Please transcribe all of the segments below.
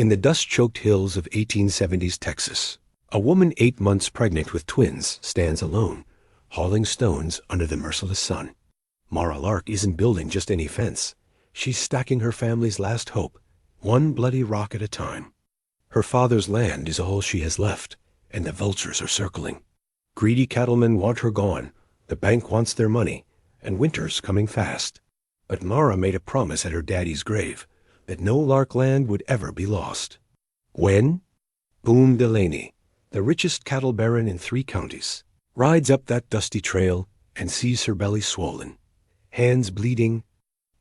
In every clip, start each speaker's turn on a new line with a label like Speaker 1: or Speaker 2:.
Speaker 1: In the dust-choked hills of 1870s Texas, a woman 8 months pregnant with twins stands alone, hauling stones under the merciless sun. Mara Lark isn't building just any fence. She's stacking her family's last hope, one bloody rock at a time. Her father's land is all she has left, and the vultures are circling. Greedy cattlemen want her gone, the bank wants their money, and winter's coming fast. But Mara made a promise at her daddy's grave that no Lark land would ever be lost. When? Boone Delaney, the richest cattle baron in 3 counties, rides up that dusty trail and sees her belly swollen, hands bleeding,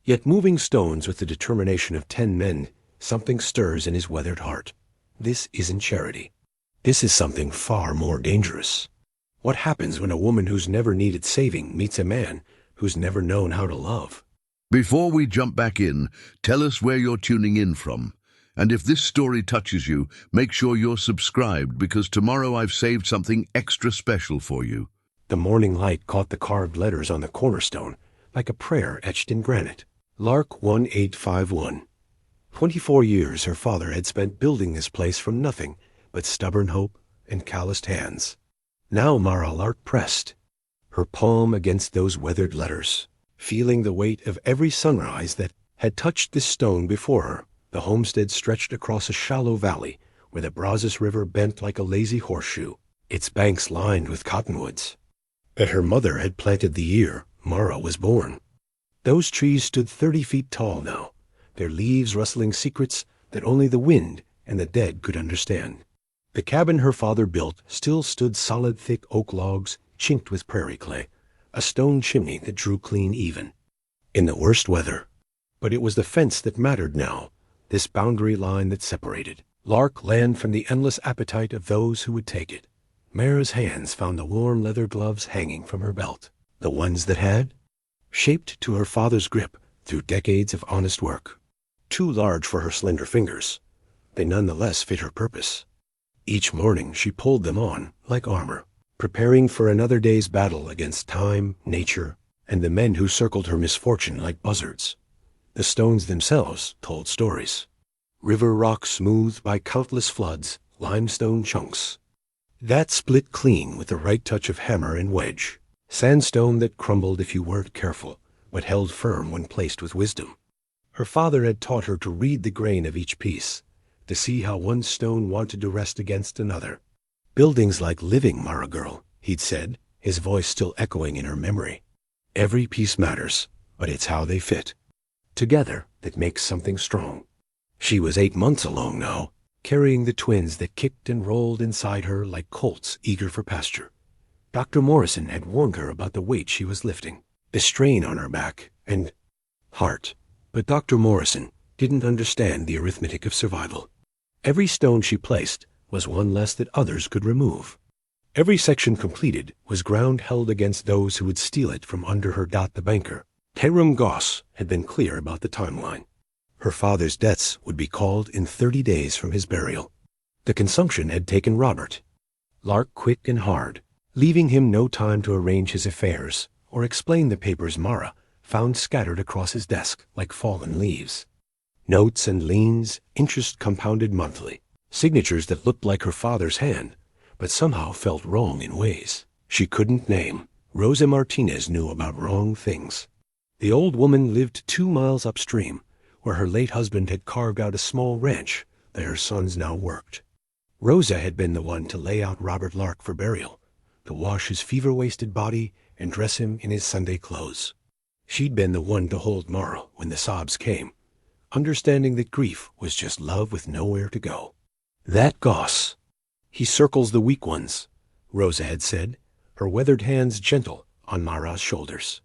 Speaker 1: yet moving stones with the determination of 10 men. Something stirs in his weathered heart. This isn't charity. This is something far more dangerous. What happens when a woman who's never needed saving meets a man who's never known how to love?
Speaker 2: Before we jump back in, tell us where you're tuning in from. And if this story touches you, make sure you're subscribed, because tomorrow I've saved something extra special for you.
Speaker 1: The morning light caught the carved letters on the cornerstone like a prayer etched in granite. Lark 1851. 24 years her father had spent building this place from nothing but stubborn hope and calloused hands. Now Mara Lark pressed, her palm against those weathered letters, feeling the weight of every sunrise that had touched this stone before her. The homestead stretched across a shallow valley where the Brazos River bent like a lazy horseshoe, its banks lined with cottonwoods that her mother had planted the year Mara was born. Those trees stood 30 feet tall now, their leaves rustling secrets that only the wind and the dead could understand. The cabin her father built still stood solid, thick oak logs chinked with prairie clay, a stone chimney that drew clean even in the worst weather. But it was the fence that mattered now, this boundary line that separated Lark land from the endless appetite of those who would take it. Mara's hands found the warm leather gloves hanging from her belt, the ones that had, shaped to her father's grip through decades of honest work. Too large for her slender fingers, they nonetheless fit her purpose. Each morning she pulled them on like armor, preparing for another day's battle against time, nature, and the men who circled her misfortune like buzzards. The stones themselves told stories. River rock smoothed by countless floods, limestone chunks that split clean with the right touch of hammer and wedge, sandstone that crumbled if you weren't careful, but held firm when placed with wisdom. Her father had taught her to read the grain of each piece, to see how one stone wanted to rest against another. Building's like living, Mara girl, he'd said, his voice still echoing in her memory. Every piece matters, but it's how they fit together that makes something strong. She was 8 months along now, carrying the twins that kicked and rolled inside her like colts eager for pasture. Dr. Morrison had warned her about the weight she was lifting, the strain on her back and heart. But Dr. Morrison didn't understand the arithmetic of survival. Every stone she placed was one less that others could remove. Every section completed was ground held against those who would steal it from under her. The banker, Hiram Goss, had been clear about the timeline. Her father's debts would be called in 30 days from his burial. The consumption had taken Robert Lark quick and hard, leaving him no time to arrange his affairs or explain the papers Mara found scattered across his desk like fallen leaves. Notes and liens, interest compounded monthly, signatures that looked like her father's hand, but somehow felt wrong in ways she couldn't name. Rosa Martinez knew about wrong things. The old woman lived 2 miles upstream, where her late husband had carved out a small ranch that her sons now worked. Rosa had been the one to lay out Robert Lark for burial, to wash his fever-wasted body and dress him in his Sunday clothes. She'd been the one to hold Mara when the sobs came, understanding that grief was just love with nowhere to go. That Goss, he circles the weak ones, Rosa had said, her weathered hands gentle on Mara's shoulders,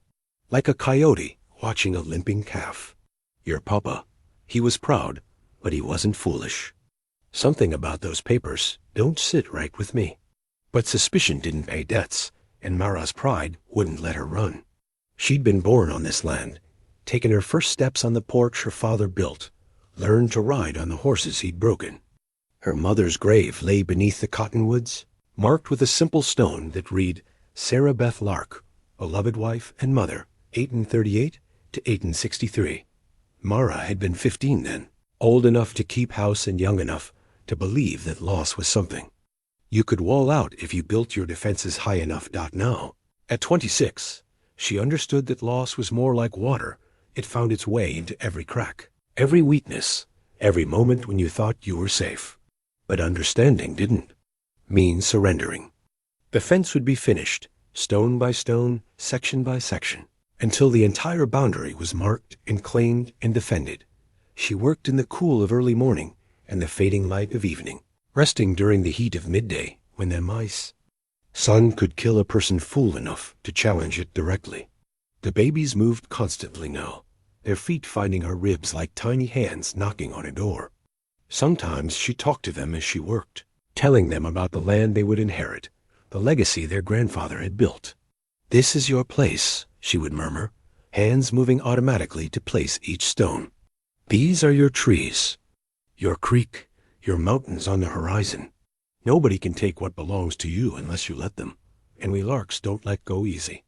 Speaker 1: like a coyote watching a limping calf. Your papa, he was proud, but he wasn't foolish. Something about those papers don't sit right with me. But suspicion didn't pay debts, and Mara's pride wouldn't let her run. She'd been born on this land, taken her first steps on the porch her father built, learned to ride on the horses he'd broken. Her mother's grave lay beneath the cottonwoods, marked with a simple stone that read, Sarah Beth Lark, beloved wife and mother, 1838 to 1863. Mara had been 15 then. Old enough to keep house and young enough to believe that loss was something. You could wall out if you built your defenses high enough. Now, at 26, she understood that loss was more like water. It found its way into every crack, every weakness, every moment when you thought you were safe. But understanding didn't mean surrendering. The fence would be finished, stone by stone, section by section, until the entire boundary was marked and claimed and defended. She worked in the cool of early morning and the fading light of evening, resting during the heat of midday when the sun could kill a person fool enough to challenge it directly. The babies moved constantly now, their feet finding her ribs like tiny hands knocking on a door. Sometimes she talked to them as she worked, telling them about the land they would inherit, the legacy their grandfather had built. "This is your place," she would murmur, hands moving automatically to place each stone. "These are your trees, your creek, your mountains on the horizon. Nobody can take what belongs to you unless you let them, and we Larks don't let go easy."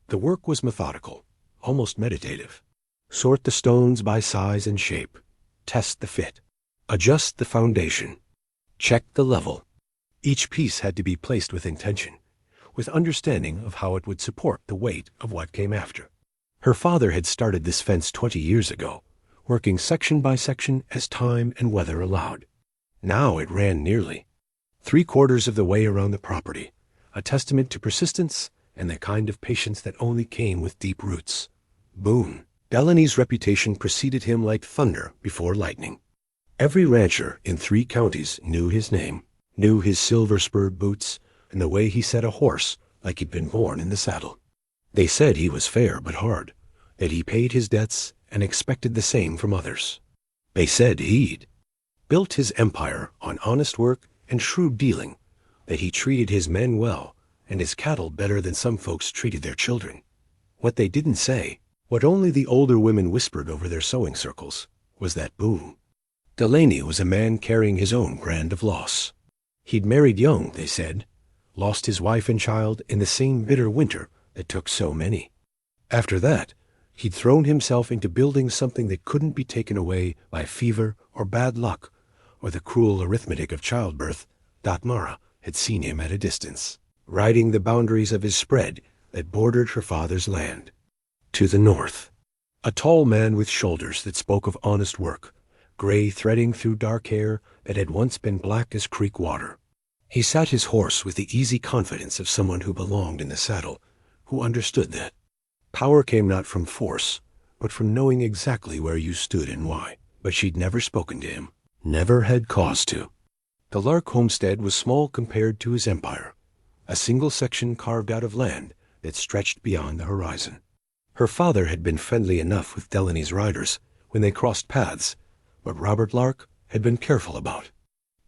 Speaker 1: The work was methodical, almost meditative. Sort the stones by size and shape, test the fit, adjust the foundation, check the level. Each piece had to be placed with intention, with understanding of how it would support the weight of what came after. Her father had started this fence 20 years ago, working section by section as time and weather allowed. Now it ran nearly 3/4 of the way around the property, a testament to persistence and the kind of patience that only came with deep roots. Boone Delaney's reputation preceded him like thunder before lightning. Every rancher in 3 counties knew his name, knew his silver-spurred boots, and the way he set a horse like he'd been born in the saddle. They said he was fair but hard, that he paid his debts and expected the same from others. They said he'd built his empire on honest work and shrewd dealing, that he treated his men well and his cattle better than some folks treated their children. What they didn't say, what only the older women whispered over their sewing circles, was that Boone Delaney was a man carrying his own brand of loss. He'd married young, they said, lost his wife and child in the same bitter winter that took so many. After that, he'd thrown himself into building something that couldn't be taken away by fever or bad luck or the cruel arithmetic of childbirth. Mara had seen him at a distance, riding the boundaries of his spread that bordered her father's land. To the north, a tall man with shoulders that spoke of honest work, gray threading through dark hair that had once been black as creek water. He sat his horse with the easy confidence of someone who belonged in the saddle, who understood that power came not from force, but from knowing exactly where you stood and why. But she'd never spoken to him, never had cause to. The Lark homestead was small compared to his empire, a single section carved out of land that stretched beyond the horizon. Her father had been friendly enough with Delaney's riders when they crossed paths, but Robert Lark had been careful about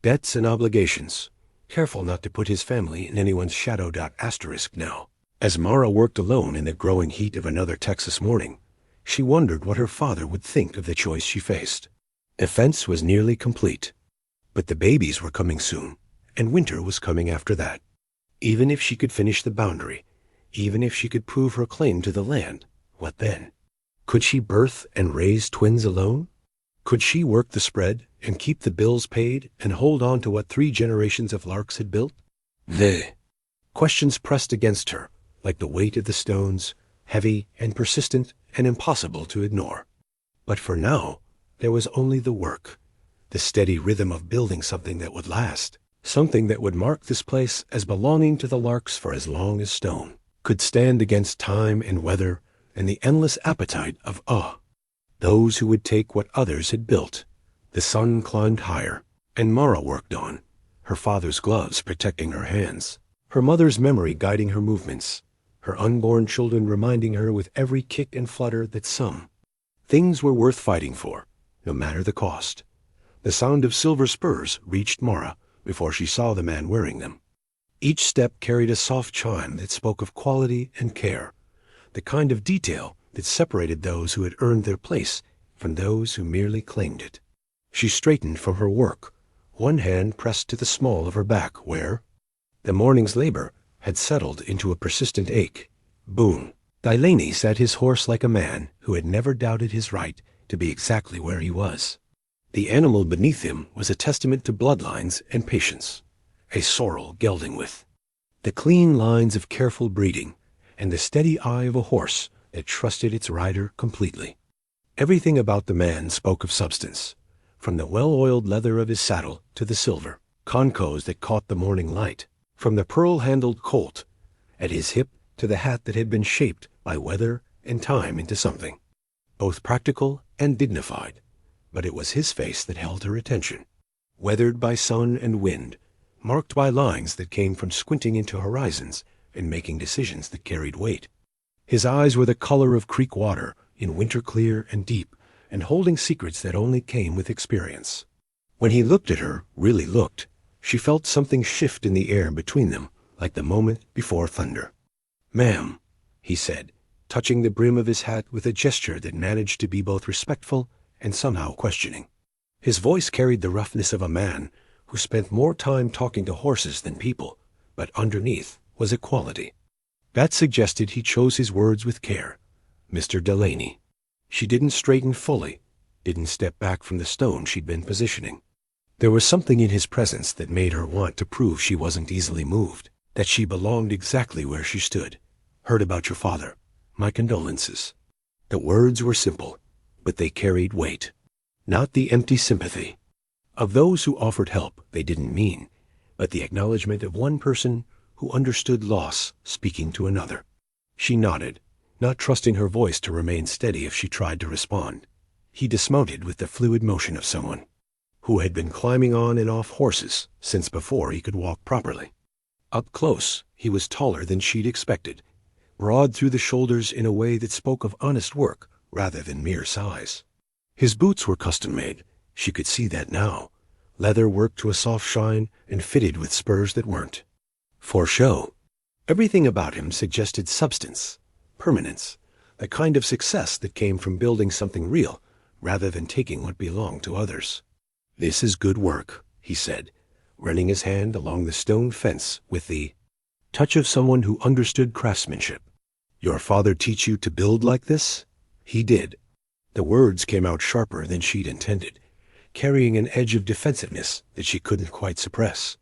Speaker 1: debts and obligations, careful not to put his family in anyone's shadow. Asterisk now. As Mara worked alone in the growing heat of another Texas morning, she wondered what her father would think of the choice she faced. The fence was nearly complete, but the babies were coming soon, and winter was coming after that. Even if she could finish the boundary, even if she could prove her claim to the land, what then? Could she birth and raise twins alone? Could she work the spread and keep the bills paid and hold on to what 3 generations of Larks had built? The questions pressed against her like the weight of the stones, heavy and persistent and impossible to ignore. But for now, there was only the work, the steady rhythm of building something that would last, something that would mark this place as belonging to the Larks for as long as stone could stand against time and weather and the endless appetite of those who would take what others had built. The sun climbed higher, and Mara worked on, her father's gloves protecting her hands, her mother's memory guiding her movements, her unborn children reminding her with every kick and flutter that some things were worth fighting for, no matter the cost. The sound of silver spurs reached Mara before she saw the man wearing them. Each step carried a soft chime that spoke of quality and care, the kind of detail that separated those who had earned their place from those who merely claimed it. She straightened from her work, one hand pressed to the small of her back where the morning's labor had settled into a persistent ache. Boone Delaney sat his horse like a man who had never doubted his right to be exactly where he was. The animal beneath him was a testament to bloodlines and patience, a sorrel gelding with the clean lines of careful breeding and the steady eye of a horse that trusted its rider completely. Everything about the man spoke of substance, from the well-oiled leather of his saddle to the silver concos that caught the morning light, from the pearl-handled colt at his hip to the hat that had been shaped by weather and time into something, both practical and dignified. But it was his face that held her attention, weathered by sun and wind, marked by lines that came from squinting into horizons and making decisions that carried weight. His eyes were the color of creek water, in winter clear and deep, and holding secrets that only came with experience. When he looked at her, really looked, she felt something shift in the air between them, like the moment before thunder. "Ma'am," he said, touching the brim of his hat with a gesture that managed to be both respectful and somehow questioning. His voice carried the roughness of a man who spent more time talking to horses than people, but underneath was equality. That suggested he chose his words with care. Mr. Delaney. She didn't straighten fully, didn't step back from the stone she'd been positioning. There was something in his presence that made her want to prove she wasn't easily moved, that she belonged exactly where she stood. "Heard about your father. My condolences." The words were simple, but they carried weight. Not the empty sympathy of those who offered help they didn't mean, but the acknowledgement of one person who understood loss speaking to another. She nodded, not trusting her voice to remain steady if she tried to respond. He dismounted with the fluid motion of someone who had been climbing on and off horses since before he could walk properly. Up close, he was taller than she'd expected, broad through the shoulders in a way that spoke of honest work rather than mere size. His boots were custom-made, she could see that now, leather worked to a soft shine and fitted with spurs that weren't for show. Everything about him suggested substance, permanence, the kind of success that came from building something real rather than taking what belonged to others. "This is good work," he said, running his hand along the stone fence with the touch of someone who understood craftsmanship. "Your father teach you to build like this?" He did. The words came out sharper than she'd intended, carrying an edge of defensiveness that she couldn't quite suppress.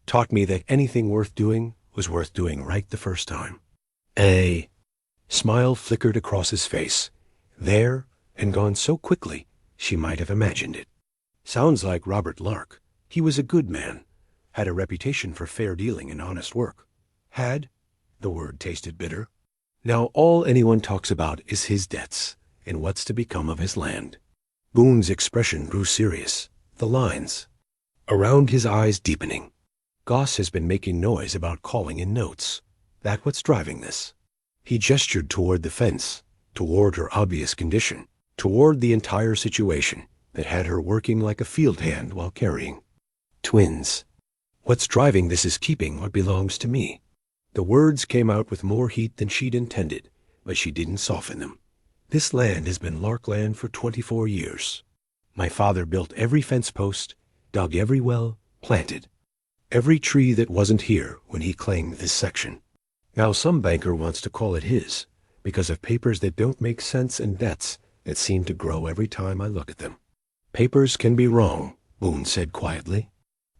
Speaker 1: "Taught me that anything worth doing was worth doing right the first time." A smile flickered across his face, there and gone so quickly she might have imagined it. "Sounds like Robert Lark. He was a good man, had a reputation for fair dealing and honest work." Had? The word tasted bitter. Now all anyone talks about is his debts and what's to become of his land. Boone's expression grew serious, the lines around his eyes deepening. "Goss has been making noise about calling in notes. That what's driving this?" He gestured toward the fence, toward her obvious condition, toward the entire situation that had her working like a field hand while carrying twins. "What's driving this is keeping what belongs to me." The words came out with more heat than she'd intended, but she didn't soften them. "This land has been Lark land for 24 years. My father built every fence post, dug every well, planted every tree that wasn't here when he claimed this section. Now some banker wants to call it his because of papers that don't make sense and debts that seem to grow every time I look at them." "Papers can be wrong," Boone said quietly.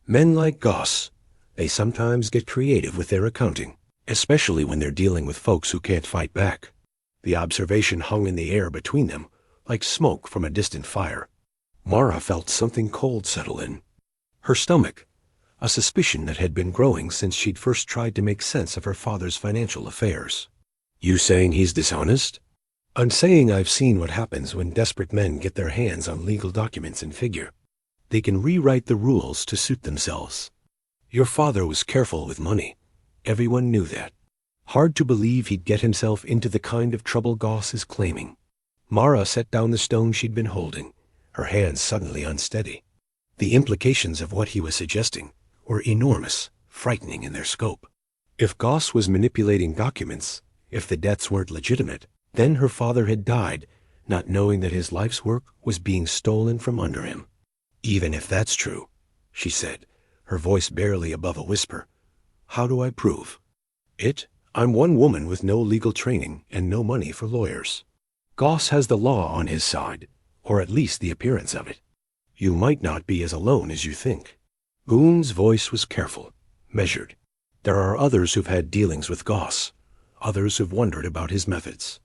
Speaker 1: "Men like Goss, they sometimes get creative with their accounting, especially when they're dealing with folks who can't fight back." The observation hung in the air between them, like smoke from a distant fire. Mara felt something cold settle in her stomach, a suspicion that had been growing since she'd first tried to make sense of her father's financial affairs. "You saying he's dishonest?" "I'm saying I've seen what happens when desperate men get their hands on legal documents and figure. They can rewrite the rules to suit themselves. Your father was careful with money. Everyone knew that. Hard to believe he'd get himself into the kind of trouble Goss is claiming." Mara set down the stone she'd been holding, her hands suddenly unsteady. The implications of what he was suggesting were enormous, frightening in their scope. If Goss was manipulating documents, if the debts weren't legitimate, then her father had died, not knowing that his life's work was being stolen from under him. "Even if that's true," she said, her voice barely above a whisper, "how do I prove it? I'm one woman with no legal training and no money for lawyers. Goss has the law on his side, or at least the appearance of it. You might not be as alone as you think." Boone's voice was careful, measured. "There are others who've had dealings with Goss, others who've wondered about his methods.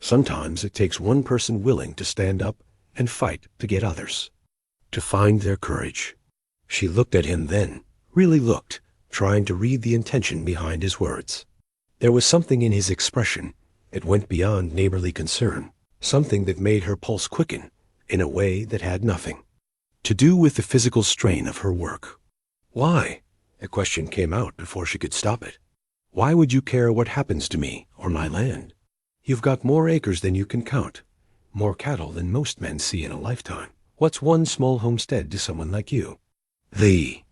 Speaker 1: Sometimes it takes one person willing to stand up and fight to get others, to find their courage." She looked at him then, really looked, trying to read the intention behind his words. There was something in his expression that went beyond neighborly concern, something that made her pulse quicken in a way that had nothing to do with the physical strain of her work. "Why?" The question came out before she could stop it. "Why would you care what happens to me or my land? You've got more acres than you can count, more cattle than most men see in a lifetime. What's one small homestead to someone like you?" The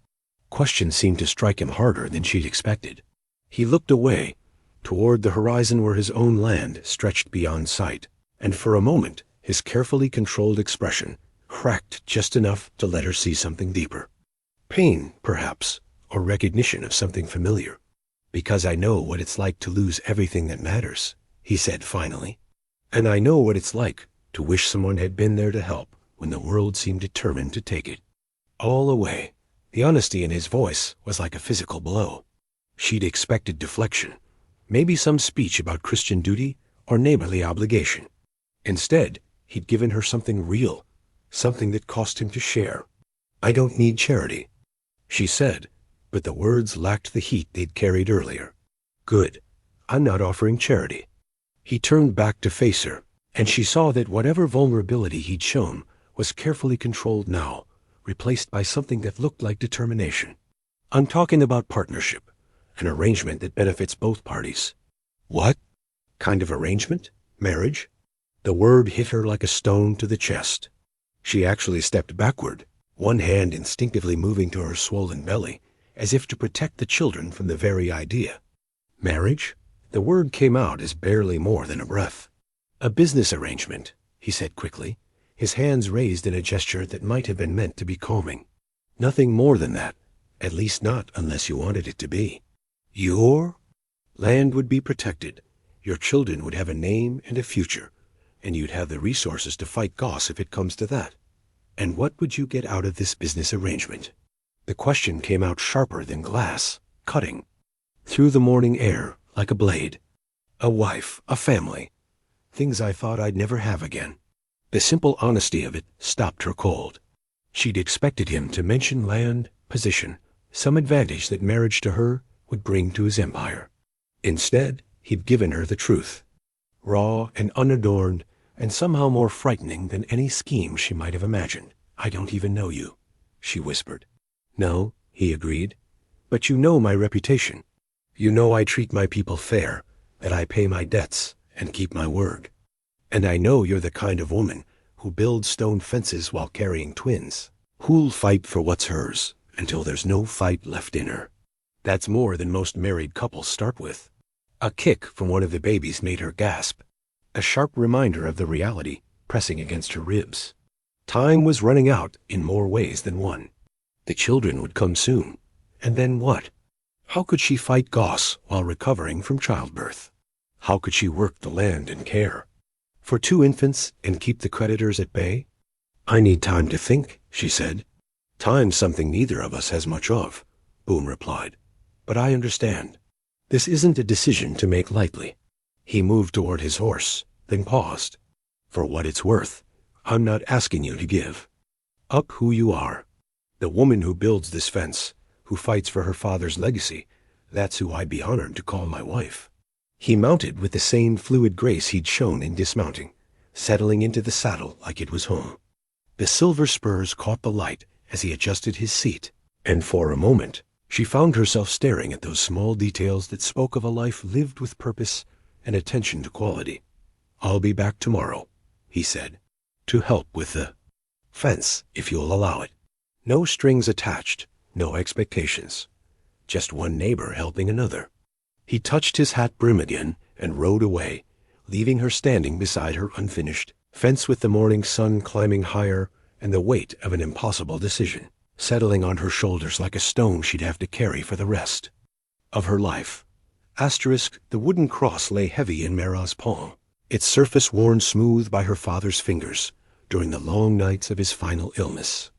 Speaker 1: question seemed to strike him harder than she'd expected. He looked away, toward the horizon where his own land stretched beyond sight, and for a moment his carefully controlled expression cracked just enough to let her see something deeper. Pain, perhaps, or recognition of something familiar. "Because I know what it's like to lose everything that matters," he said finally. "And I know what it's like to wish someone had been there to help when the world seemed determined to take it all away." The honesty in his voice was like a physical blow. She'd expected deflection, maybe some speech about Christian duty or neighborly obligation. Instead, he'd given her something real, something that cost him to share. "I don't need charity," she said, but the words lacked the heat they'd carried earlier. "Good. I'm not offering charity." He turned back to face her, and she saw that whatever vulnerability he'd shown was carefully controlled now, replaced by something that looked like determination. "I'm talking about partnership, an arrangement that benefits both parties." "What kind of arrangement? Marriage?" The word hit her like a stone to the chest. She actually stepped backward, one hand instinctively moving to her swollen belly, as if to protect the children from the very idea. "Marriage?" The word came out as barely more than a breath. "A business arrangement," he said quickly, his hands raised in a gesture that might have been meant to be calming. "Nothing more than that, at least not unless you wanted it to be. Your land would be protected, your children would have a name and a future, and you'd have the resources to fight Goss if it comes to that. And what would you get out of this business arrangement?" The question came out sharper than glass, cutting through the morning air like a blade. "A wife, a family, things I thought I'd never have again." The simple honesty of it stopped her cold. She'd expected him to mention land, position, some advantage that marriage to her would bring to his empire. Instead, he'd given her the truth, raw and unadorned, and somehow more frightening than any scheme she might have imagined. "I don't even know you," she whispered. "No," he agreed, "but you know my reputation. You know I treat my people fair, that I pay my debts and keep my word. And I know you're the kind of woman who builds stone fences while carrying twins, who'll fight for what's hers until there's no fight left in her." That's more than most married couples start with. A kick from one of the babies made her gasp, a sharp reminder of the reality pressing against her ribs. Time was running out in more ways than one. The children would come soon. And then what? How could she fight Goss while recovering from childbirth? How could she work the land and care for 2 infants and keep the creditors at bay? "I need time to think," she said. "Time's something neither of us has much of," Boone replied. "But I understand. This isn't a decision to make lightly." He moved toward his horse, then paused. "For what it's worth, I'm not asking you to give up who you are. The woman who builds this fence, who fights for her father's legacy, that's who I'd be honored to call my wife." He mounted with the same fluid grace he'd shown in dismounting, settling into the saddle like it was home. The silver spurs caught the light as he adjusted his seat, and for a moment she found herself staring at those small details that spoke of a life lived with purpose and attention to quality. "I'll be back tomorrow," he said, "to help with the fence, if you'll allow it. No strings attached, no expectations. Just one neighbor helping another." He touched his hat brim again and rode away, leaving her standing beside her unfinished fence with the morning sun climbing higher and the weight of an impossible decision settling on her shoulders like a stone she'd have to carry for the rest of her life. The wooden cross lay heavy in Mara's palm, its surface worn smooth by her father's fingers during the long nights of his final illness.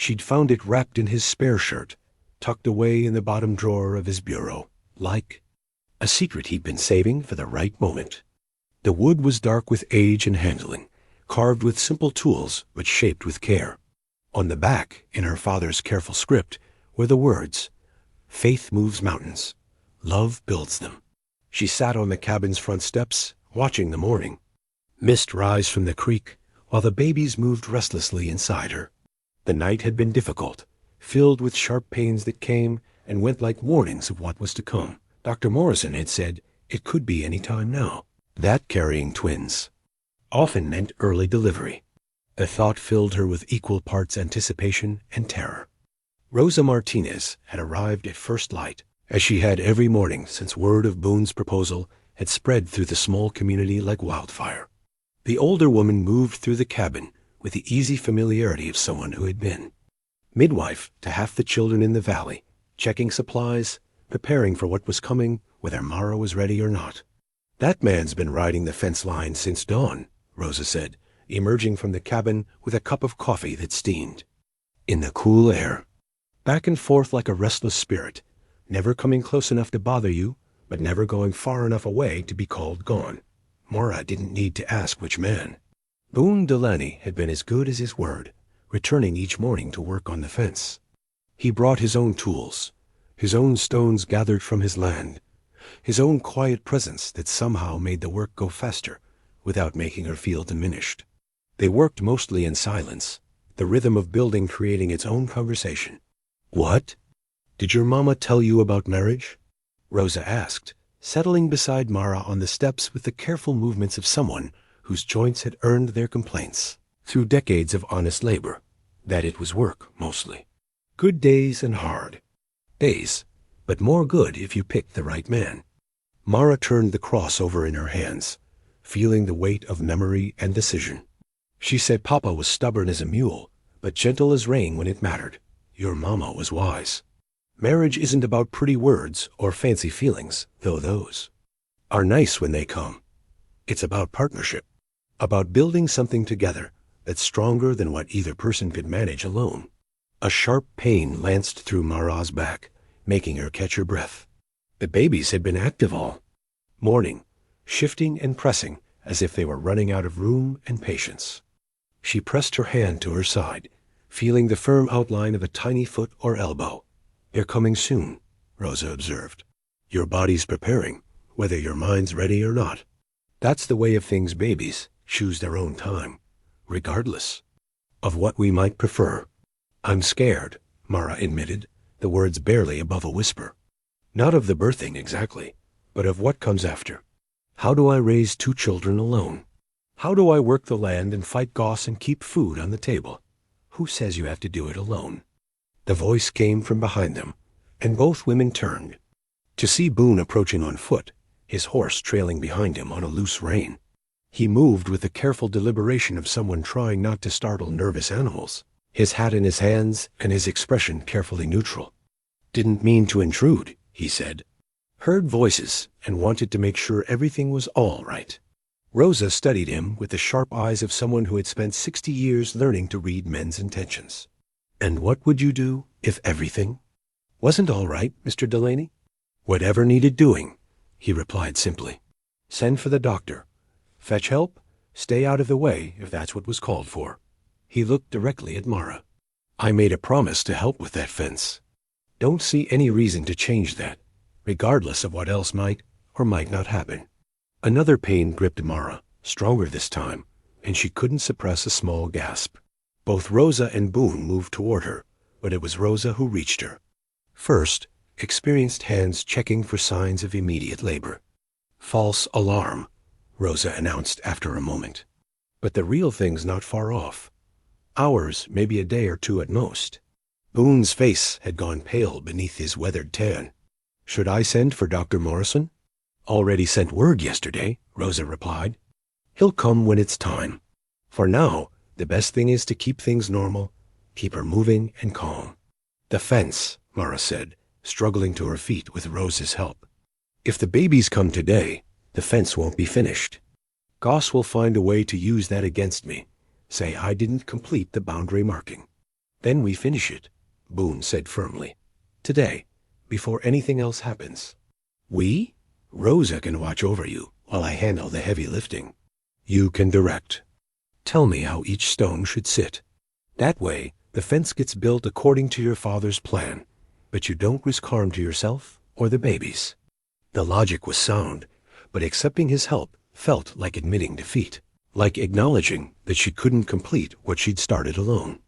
Speaker 1: She'd found it wrapped in his spare shirt, tucked away in the bottom drawer of his bureau, like a secret he'd been saving for the right moment. The wood was dark with age and handling, carved with simple tools but shaped with care. On the back, in her father's careful script, were the words, "Faith moves mountains. Love builds them." She sat on the cabin's front steps, watching the morning. Mist rise from the creek, while the babies moved restlessly inside her. The night had been difficult, filled with sharp pains that came and went like warnings of what was to come. Dr. Morrison had said it could be any time now. That carrying twins often meant early delivery. The thought filled her with equal parts anticipation and terror. Rosa Martinez had arrived at first light, as she had every morning since word of Boone's proposal had spread through the small community like wildfire. The older woman moved through the cabin with the easy familiarity of someone who had been midwife to half the children in the valley, checking supplies, preparing for what was coming, whether Mara was ready or not. "That man's been riding the fence line since dawn," Rosa said, emerging from the cabin with a cup of coffee that steamed. In the cool air, back and forth like a restless spirit, never coming close enough to bother you, but never going far enough away to be called gone. Mara didn't need to ask which man. Boone Delaney had been as good as his word, returning each morning to work on the fence. He brought his own tools, his own stones gathered from his land, his own quiet presence that somehow made the work go faster without making her feel diminished. They worked mostly in silence, the rhythm of building creating its own conversation. "What? Did your mama tell you about marriage?" Rosa asked, settling beside Mara on the steps with the careful movements of someone whose joints had earned their complaints through decades of honest labor, that it was work mostly. Good days and hard days, but more good if you picked the right man. Mara turned the cross over in her hands, feeling the weight of memory and decision. She said Papa was stubborn as a mule, but gentle as rain when it mattered. Your mama was wise. Marriage isn't about pretty words or fancy feelings, though those are nice when they come. It's about partnership, about building something together that's stronger than what either person could manage alone. A sharp pain lanced through Mara's back, making her catch her breath. The babies had been active all morning, shifting and pressing as if they were running out of room and patience. She pressed her hand to her side, feeling the firm outline of a tiny foot or elbow. "They're coming soon," Rosa observed. "Your body's preparing, whether your mind's ready or not. That's the way of things. Babies choose their own time, regardless of what we might prefer." "I'm scared," Mara admitted, the words barely above a whisper. "Not of the birthing exactly, but of what comes after. How do I raise 2 children alone? How do I work the land and fight Goss and keep food on the table? Who says you have to do it alone?" The voice came from behind them, and both women turned to see Boone approaching on foot, his horse trailing behind him on a loose rein. He moved with the careful deliberation of someone trying not to startle nervous animals, his hat in his hands and his expression carefully neutral. "Didn't mean to intrude," he said. Heard voices and wanted to make sure everything was all right. Rosa studied him with the sharp eyes of someone who had spent 60 years learning to read men's intentions. "And what would you do if everything wasn't all right, Mr. Delaney?" "Whatever needed doing," he replied simply. "Send for the doctor. Fetch help. Stay out of the way if that's what was called for." He looked directly at Mara. "I made a promise to help with that fence. Don't see any reason to change that, regardless of what else might or might not happen." Another pain gripped Mara, stronger this time, and she couldn't suppress a small gasp. Both Rosa and Boone moved toward her, but it was Rosa who reached her. First, experienced hands checking for signs of immediate labor. "False alarm," Rosa announced after a moment. "But the real thing's not far off. Hours, maybe a day or 2 at most." Boone's face had gone pale beneath his weathered tan. "Should I send for Dr. Morrison?" "Already sent word yesterday," Rosa replied. "He'll come when it's time. For now, the best thing is to keep things normal, keep her moving and calm." "The fence," Mara said, struggling to her feet with Rosa's help. "If the babies come today, the fence won't be finished. Goss will find a way to use that against me, say I didn't complete the boundary marking." Then we finish it, Boone said firmly. Today, before anything else happens. We? Rosa can watch over you while I handle the heavy lifting. You can direct. Tell me how each stone should sit. That way, the fence gets built according to your father's plan, but you don't risk harm to yourself or the babies. The logic was sound, but accepting his help felt like admitting defeat, like acknowledging that she couldn't complete what she'd started alone.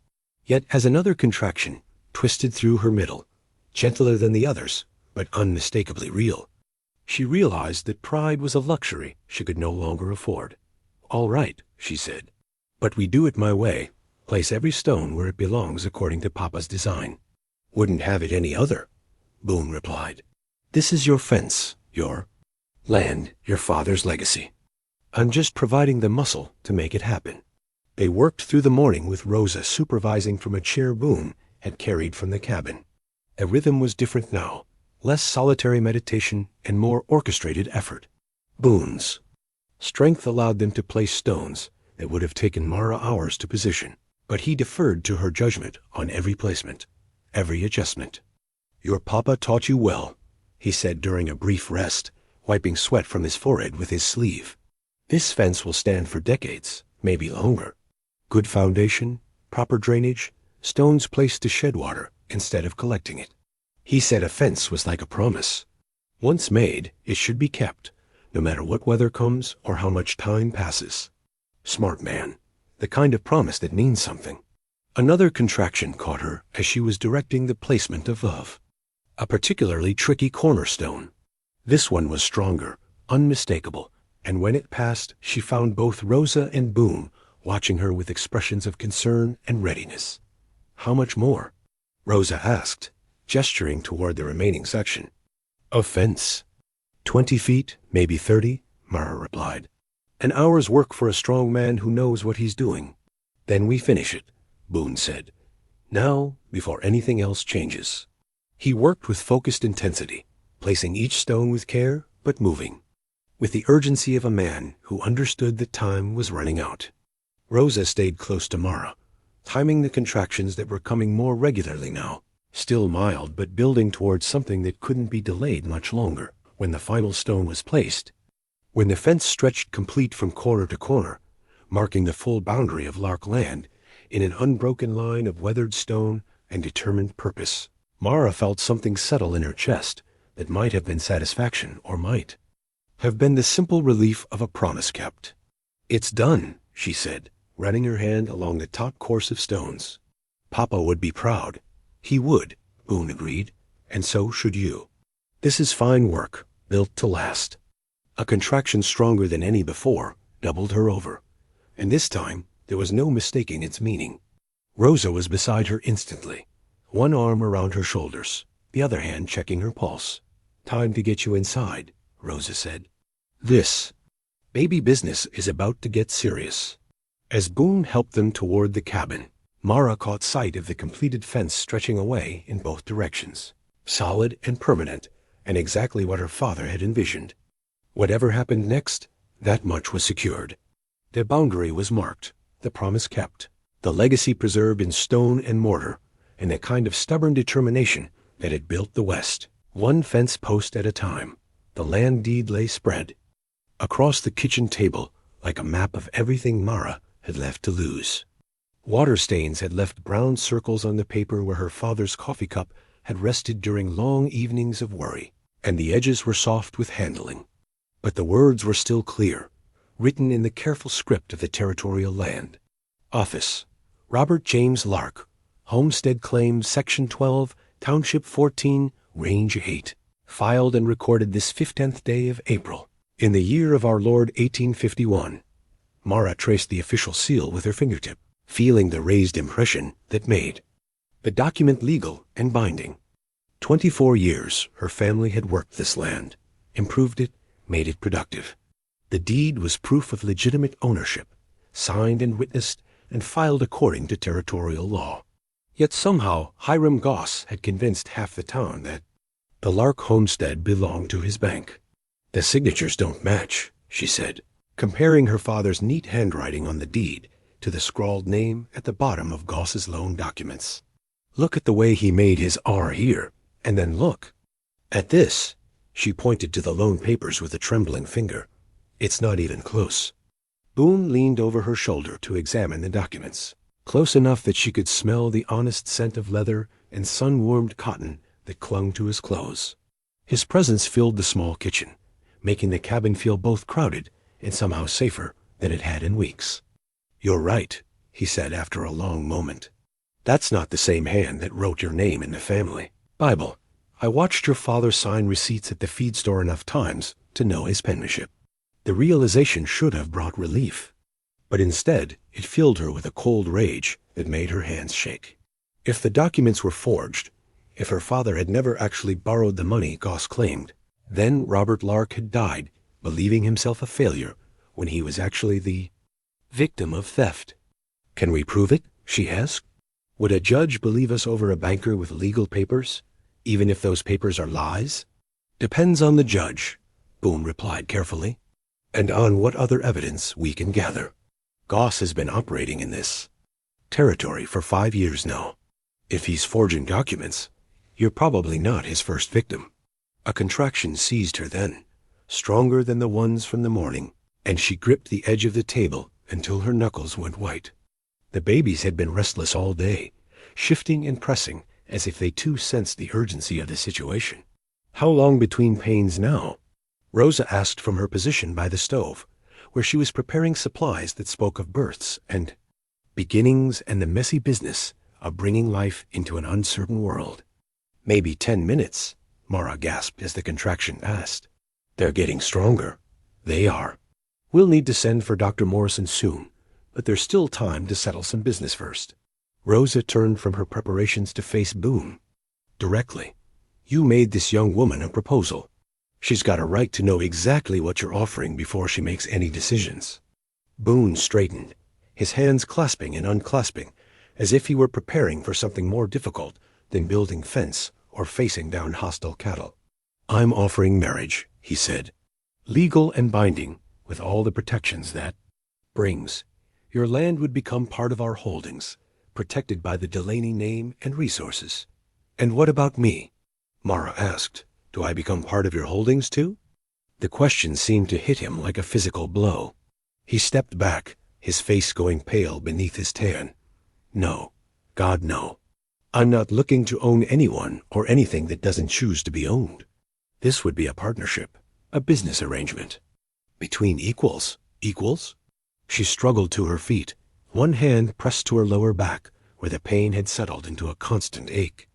Speaker 1: Yet as another contraction twisted through her middle, gentler than the others, but unmistakably real, she realized that pride was a luxury she could no longer afford. All right, she said, but we do it my way. Place every stone where it belongs according to Papa's design. Wouldn't have it any other, Boone replied. This is your fence, your land, your father's legacy. I'm just providing the muscle to make it happen. They worked through the morning with Rosa supervising from a chair Boone had carried from the cabin. A rhythm was different now, less solitary meditation and more orchestrated effort. Boone's strength allowed them to place stones that would have taken Mara hours to position, but he deferred to her judgment on every placement, every adjustment. Your papa taught you well, he said during a brief rest, wiping sweat from his forehead with his sleeve. This fence will stand for decades, maybe longer. Good foundation, proper drainage, stones placed to shed water instead of collecting it. He said a fence was like a promise. Once made, it should be kept, no matter what weather comes or how much time passes. Smart man, the kind of promise that means something. Another contraction caught her as she was directing the placement of love. A particularly tricky cornerstone. This one was stronger, unmistakable, and when it passed, she found both Rosa and Boone watching her with expressions of concern and readiness. How much more? Rosa asked, gesturing toward the remaining section. A fence. 20 feet, maybe 30, Mara replied. An hour's work for a strong man who knows what he's doing. Then we finish it, Boone said. Now, before anything else changes. He worked with focused intensity, placing each stone with care, but moving, with the urgency of a man who understood that time was running out. Rosa stayed close to Mara, timing the contractions that were coming more regularly now, still mild but building towards something that couldn't be delayed much longer. When the final stone was placed, when the fence stretched complete from corner to corner, marking the full boundary of Lark land in an unbroken line of weathered stone and determined purpose, Mara felt something settle in her chest that might have been satisfaction or might have been the simple relief of a promise kept. It's done, she said, running her hand along the top course of stones. Papa would be proud. He would, Boone agreed, and so should you. This is fine work, built to last. A contraction stronger than any before doubled her over, and this time there was no mistaking its meaning. Rosa was beside her instantly, one arm around her shoulders, the other hand checking her pulse. Time to get you inside, Rosa said. This baby business is about to get serious. As Boone helped them toward the cabin, Mara caught sight of the completed fence stretching away in both directions, solid and permanent, and exactly what her father had envisioned. Whatever happened next, that much was secured. The boundary was marked, the promise kept, the legacy preserved in stone and mortar, and the kind of stubborn determination that had built the West. One fence post at a time, the land deed lay spread across the kitchen table like a map of everything Mara had left to lose. Water stains had left brown circles on the paper where her father's coffee cup had rested during long evenings of worry, and the edges were soft with handling. But the words were still clear, written in the careful script of the territorial land. Office, Robert James Lark, Homestead Claim, Section 12, Township 14, Range 8. Filed and recorded this 15th day of April, in the year of our Lord 1851. Mara traced the official seal with her fingertip, feeling the raised impression that made the document legal and binding. 24 years her family had worked this land, improved it, made it productive. The deed was proof of legitimate ownership, signed and witnessed and filed according to territorial law. Yet somehow Hiram Goss had convinced half the town that the Lark homestead belonged to his bank. The signatures don't match, she said, comparing her father's neat handwriting on the deed to the scrawled name at the bottom of Goss's loan documents. Look at the way he made his R here, and then look. At this, she pointed to the loan papers with a trembling finger. It's not even close. Boone leaned over her shoulder to examine the documents, close enough that she could smell the honest scent of leather and sun-warmed cotton that clung to his clothes. His presence filled the small kitchen, making the cabin feel both crowded and somehow safer than it had in weeks. "You're right," he said after a long moment. "That's not the same hand that wrote your name in the family Bible. I watched your father sign receipts at the feed store enough times to know his penmanship." The realization should have brought relief, but instead it filled her with a cold rage that made her hands shake. If the documents were forged, if her father had never actually borrowed the money Goss claimed, then Robert Lark had died believing himself a failure when he was actually the victim of theft. "Can we prove it?" she asked. "Would a judge believe us over a banker with legal papers, even if those papers are lies?" "Depends on the judge," Boone replied carefully, "and on what other evidence we can gather. Goss has been operating in this territory for 5 years now. If he's forging documents, you're probably not his first victim." A contraction seized her then, stronger than the ones from the morning, and she gripped the edge of the table until her knuckles went white. The babies had been restless all day, shifting and pressing as if they too sensed the urgency of the situation. "How long between pains now?" Rosa asked from her position by the stove, where she was preparing supplies that spoke of births and beginnings and the messy business of bringing life into an uncertain world. "Maybe 10 minutes, Mara gasped as the contraction passed. "They're getting stronger." "They are. We'll need to send for Dr. Morrison soon, but there's still time to settle some business first." Rosa turned from her preparations to face Boone directly. "You made this young woman a proposal. She's got a right to know exactly what you're offering before she makes any decisions." Boone straightened, his hands clasping and unclasping, as if he were preparing for something more difficult than building fence or facing down hostile cattle. "I'm offering marriage," he said. "Legal and binding, with all the protections that brings. Your land would become part of our holdings, protected by the Delaney name and resources." "And what about me?" Mara asked. "Do I become part of your holdings too?" The question seemed to hit him like a physical blow. He stepped back, his face going pale beneath his tan. "No. God, no. I'm not looking to own anyone or anything that doesn't choose to be owned. This would be a partnership, a business arrangement. Between equals." "Equals?" She struggled to her feet, one hand pressed to her lower back, where the pain had settled into a constant ache.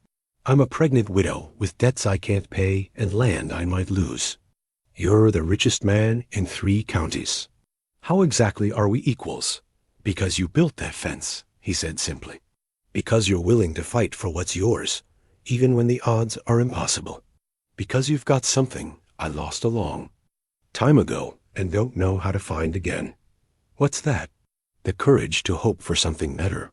Speaker 1: "I'm a pregnant widow with debts I can't pay and land I might lose. You're the richest man in 3 counties. How exactly are we equals?" "Because you built that fence," he said simply. "Because you're willing to fight for what's yours, even when the odds are impossible. Because you've got something I lost a long time ago and don't know how to find again." "What's that?" "The courage to hope for something better."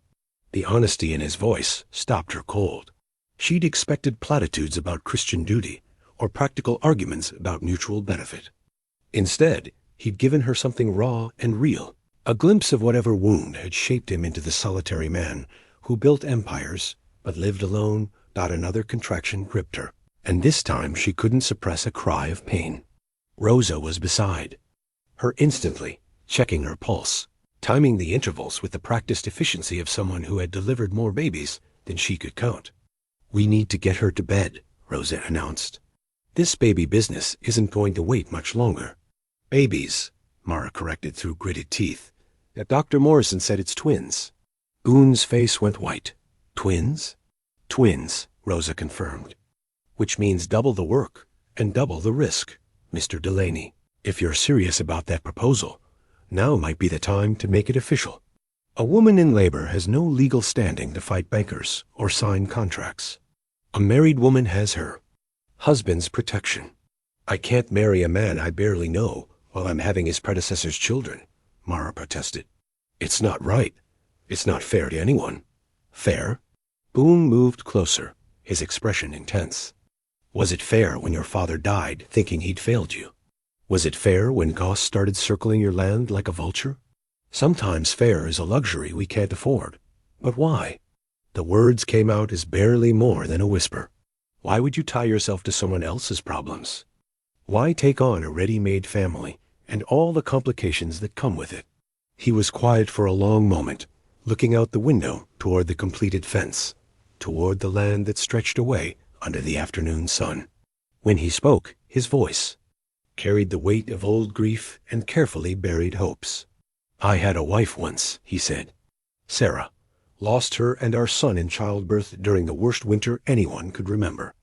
Speaker 1: The honesty in his voice stopped her cold. She'd expected platitudes about Christian duty or practical arguments about mutual benefit. Instead, he'd given her something raw and real, a glimpse of whatever wound had shaped him into the solitary man who built empires but lived alone. Another contraction gripped her, and this time she couldn't suppress a cry of pain. Rosa was beside her instantly, checking her pulse, timing the intervals with the practiced efficiency of someone who had delivered more babies than she could count. "We need to get her to bed," Rosa announced. "This baby business isn't going to wait much longer." "Babies," Mara corrected through gritted teeth. "Dr. Morrison said it's twins." Boone's face went white. "Twins?" "Twins," Rosa confirmed. "Which means double the work and double the risk, Mr. Delaney. If you're serious about that proposal, now might be the time to make it official. A woman in labor has no legal standing to fight bankers or sign contracts. A married woman has her husband's protection. I can't marry a man I barely know while I'm having his predecessor's children," Mara protested. "It's not right. It's not fair to anyone." "Fair?" Boone moved closer, his expression intense. "Was it fair when your father died thinking he'd failed you? Was it fair when Goss started circling your land like a vulture? Sometimes fair is a luxury we can't afford. But why? The words came out as barely more than a whisper. Why would you tie yourself to someone else's problems? Why take on a ready-made family and all the complications that come with it? He was quiet for a long moment, looking out the window toward the completed fence, toward the land that stretched away under the afternoon sun. When he spoke, his voice carried the weight of old grief and carefully buried hopes. I had a wife once, he said. Sarah. Lost her and our son in childbirth during the worst winter anyone could remember.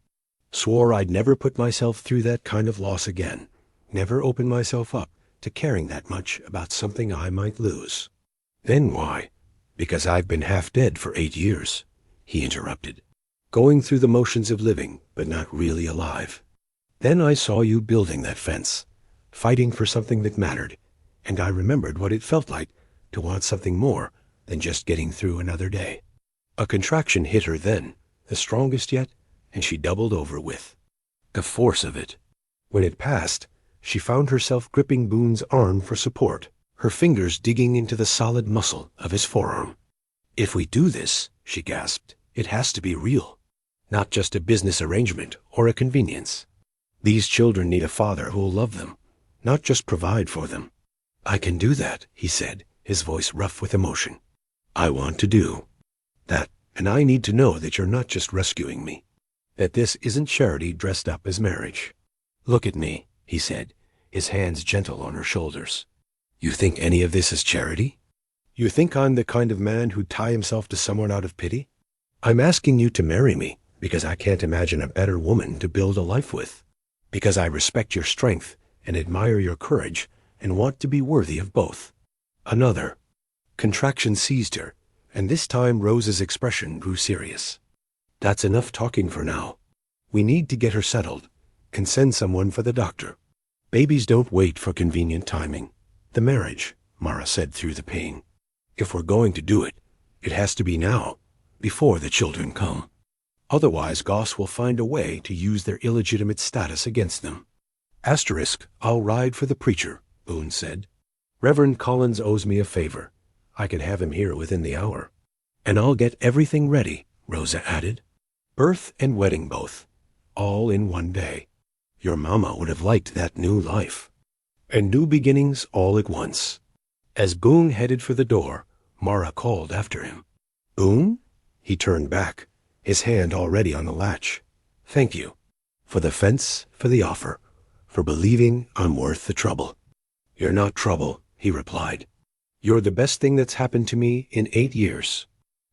Speaker 1: Swore I'd never put myself through that kind of loss again, never open myself up to caring that much about something I might lose. Then why? Because I've been half dead for 8 years, he interrupted, going through the motions of living, but not really alive. Then I saw you building that fence, fighting for something that mattered, and I remembered what it felt like to want something more than just getting through another day. A contraction hit her then, the strongest yet, and she doubled over with the force of it. When it passed, she found herself gripping Boone's arm for support, her fingers digging into the solid muscle of his forearm. If we do this, she gasped, it has to be real, not just a business arrangement or a convenience. These children need a father who will love them, not just provide for them. I can do that, he said, his voice rough with emotion. I want to do that, and I need to know that you're not just rescuing me, that this isn't charity dressed up as marriage. Look at me, he said, his hands gentle on her shoulders. You think any of this is charity? You think I'm the kind of man who'd tie himself to someone out of pity? I'm asking you to marry me because I can't imagine a better woman to build a life with, because I respect your strength and admire your courage and want to be worthy of both. Another contraction seized her, and this time Rose's expression grew serious. That's enough talking for now. We need to get her settled. Can send someone for the doctor. Babies don't wait for convenient timing. The marriage, Mara said through the pain. If we're going to do it, it has to be now, before the children come. Otherwise, Goss will find a way to use their illegitimate status against them. Asterisk, I'll ride for the preacher, Boone said. Reverend Collins owes me a favor. I can have him here within the hour. And I'll get everything ready, Rosa added. Birth and wedding both, all in one day. Your mama would have liked that new life. And new beginnings all at once. As Boone headed for the door, Mara called after him. Boone? He turned back, his hand already on the latch. Thank you. For the fence, for the offer, for believing I'm worth the trouble. You're not trouble, he replied. You're the best thing that's happened to me in 8 years.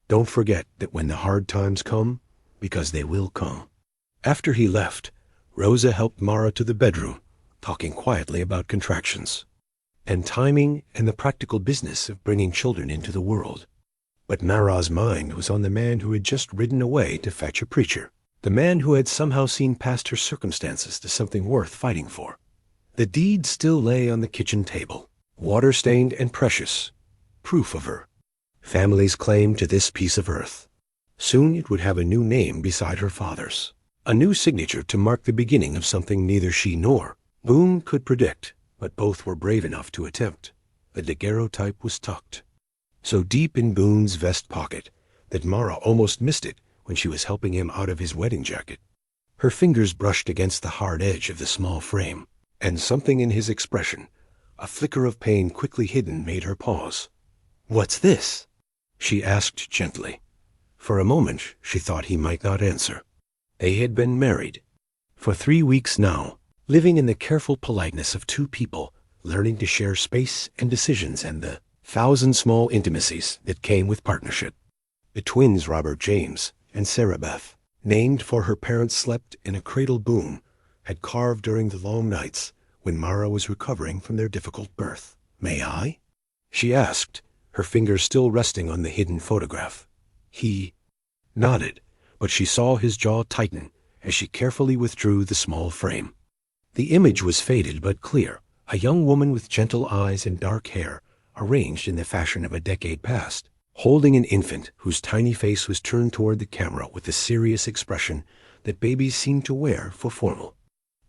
Speaker 1: Don't forget that when the hard times come, because they will come. After he left, Rosa helped Mara to the bedroom, talking quietly about contractions, and timing and the practical business of bringing children into the world. But Mara's mind was on the man who had just ridden away to fetch a preacher, the man who had somehow seen past her circumstances to something worth fighting for. The deed still lay on the kitchen table, water-stained and precious, proof of her family's claim to this piece of earth. Soon it would have a new name beside her father's, a new signature to mark the beginning of something neither she nor Boone could predict, but both were brave enough to attempt. The daguerreotype was tucked so deep in Boone's vest pocket that Mara almost missed it when she was helping him out of his wedding jacket. Her fingers brushed against the hard edge of the small frame, and something in his expression, a flicker of pain quickly hidden, made her pause. What's this? She asked gently. For a moment she thought he might not answer. They had been married for 3 weeks now, living in the careful politeness of two people, learning to share space and decisions and the 1,000 small intimacies that came with partnership. The twins Robert James and Sarah Beth, named for her parents, slept in a cradle Boone had carved during the long nights when Mara was recovering from their difficult birth. May I? She asked, her fingers still resting on the hidden photograph. He nodded, but she saw his jaw tighten as she carefully withdrew the small frame. The image was faded but clear, a young woman with gentle eyes and dark hair, arranged in the fashion of a decade past, holding an infant whose tiny face was turned toward the camera with the serious expression that babies seem to wear for formal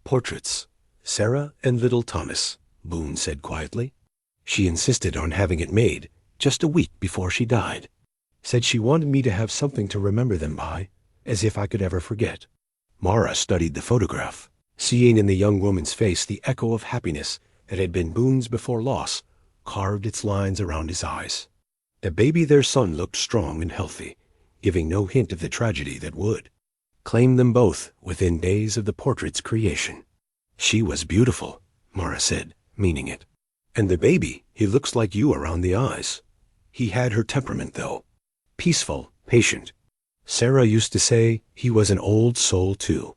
Speaker 1: portraits. Sarah and little Thomas, Boone said quietly. She insisted on having it made just a week before she died. Said she wanted me to have something to remember them by, as if I could ever forget. Mara studied the photograph, seeing in the young woman's face the echo of happiness that had been Boone's before loss, carved its lines around his eyes. The baby, their son, looked strong and healthy, giving no hint of the tragedy that would claim them both within days of the portrait's creation. She was beautiful, Mara said, meaning it. And the baby, he looks like you around the eyes. He had her temperament, though. Peaceful, patient. Sarah used to say he was an old soul, too.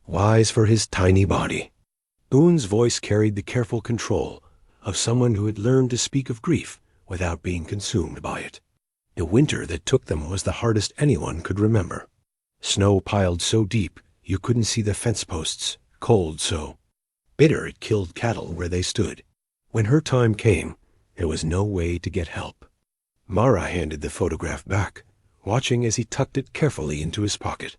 Speaker 1: Wise for his tiny body. Boone's voice carried the careful control of someone who had learned to speak of grief without being consumed by it. The winter that took them was the hardest anyone could remember. Snow piled so deep you couldn't see the fence posts, cold so. Bitter it killed cattle where they stood. When her time came, there was no way to get help. Mara handed the photograph back, watching as he tucked it carefully into his pocket.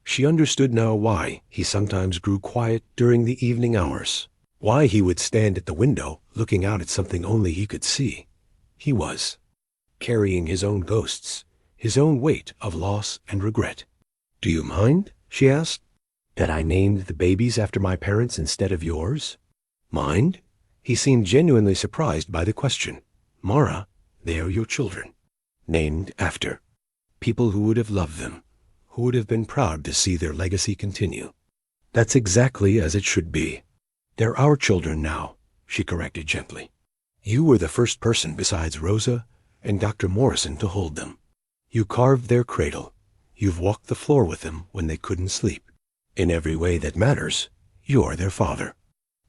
Speaker 1: She understood now why he sometimes grew quiet during the evening hours, why he would stand at the window looking out at something only he could see. He was carrying his own ghosts, his own weight of loss and regret. "Do you mind?" she asked. "That I named the babies after my parents instead of yours?" "Mind?" He seemed genuinely surprised by the question. "Mara, they are your children. Named after people who would have loved them, who would have been proud to see their legacy continue." "That's exactly as it should be. They're our children now," she corrected gently. "You were the first person besides Rosa and Dr. Morrison to hold them. You carved their cradle. You've walked the floor with them when they couldn't sleep. In every way that matters, you're their father."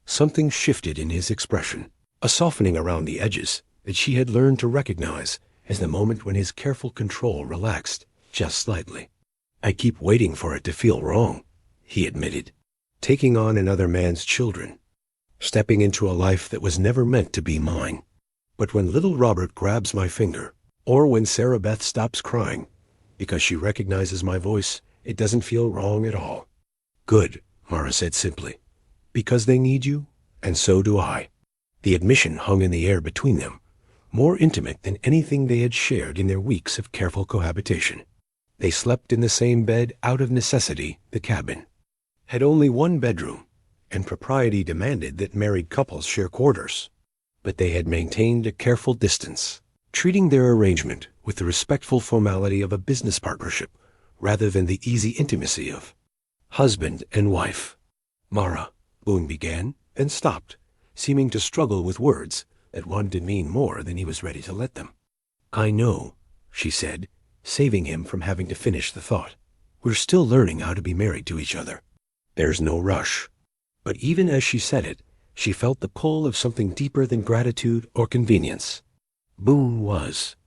Speaker 1: Something shifted in his expression, a softening around the edges that she had learned to recognize as the moment when his careful control relaxed just slightly. "I keep waiting for it to feel wrong," he admitted. "Taking on another man's children, stepping into a life that was never meant to be mine. But when little Robert grabs my finger, or when Sarah Beth stops crying because she recognizes my voice, it doesn't feel wrong at all." "Good," Mara said simply. "Because they need you, and so do I." The admission hung in the air between them, more intimate than anything they had shared in their weeks of careful cohabitation. They slept in the same bed out of necessity. The cabin had only one bedroom, and propriety demanded that married couples share quarters. But they had maintained a careful distance, treating their arrangement with the respectful formality of a business partnership rather than the easy intimacy of husband and wife. "Mara," Boone began, and stopped, seeming to struggle with words that wanted to mean more than he was ready to let them. "I know," she said, saving him from having to finish the thought. "We're still learning how to be married to each other. There's no rush." But even as she said it, she felt the pull of something deeper than gratitude or convenience. Boone was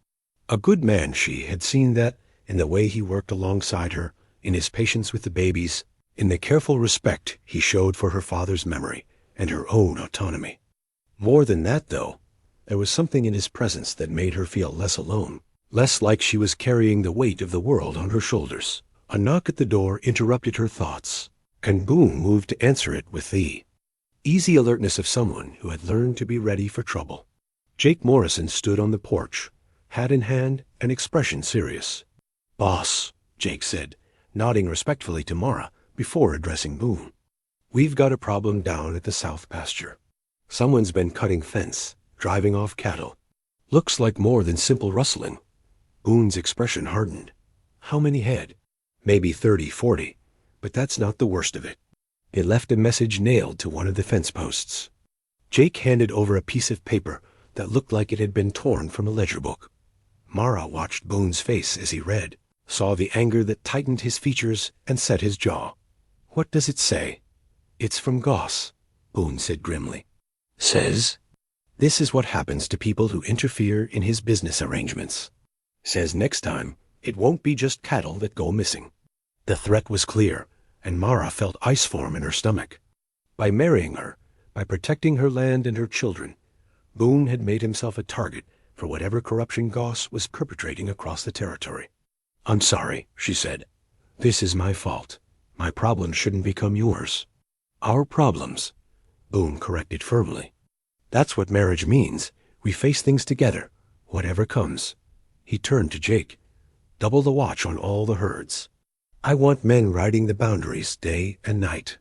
Speaker 1: a good man. She had seen that in the way he worked alongside her, in his patience with the babies, in the careful respect he showed for her father's memory and her own autonomy. More than that, though, there was something in his presence that made her feel less alone, less like she was carrying the weight of the world on her shoulders. A knock at the door interrupted her thoughts, and Boone moved to answer it with the easy alertness of someone who had learned to be ready for trouble. Jake Morrison stood on the porch, hat in hand, an expression serious. "Boss," Jake said, nodding respectfully to Mara before addressing Boone. "We've got a problem down at the south pasture. Someone's been cutting fence, driving off cattle. Looks like more than simple rustling." Boone's expression hardened. "How many head?" "Maybe 30, 40, but that's not the worst of it." It left a message nailed to one of the fence posts. Jake handed over a piece of paper that looked like it had been torn from a ledger book. Mara watched Boone's face as he read, saw the anger that tightened his features and set his jaw. "What does it say?" "It's from Goss," Boone said grimly. "Says, this is what happens to people who interfere in his business arrangements. Says next time, it won't be just cattle that go missing." The threat was clear, and Mara felt ice form in her stomach. By marrying her, by protecting her land and her children, Boone had made himself a target for whatever corruption Goss was perpetrating across the territory. "I'm sorry," she said. "This is my fault. My problems shouldn't become yours." "Our problems," Boone corrected firmly. "That's what marriage means We face things together, whatever comes." He turned to Jake. "Double the watch on all the herds. I want men riding the boundaries day and night.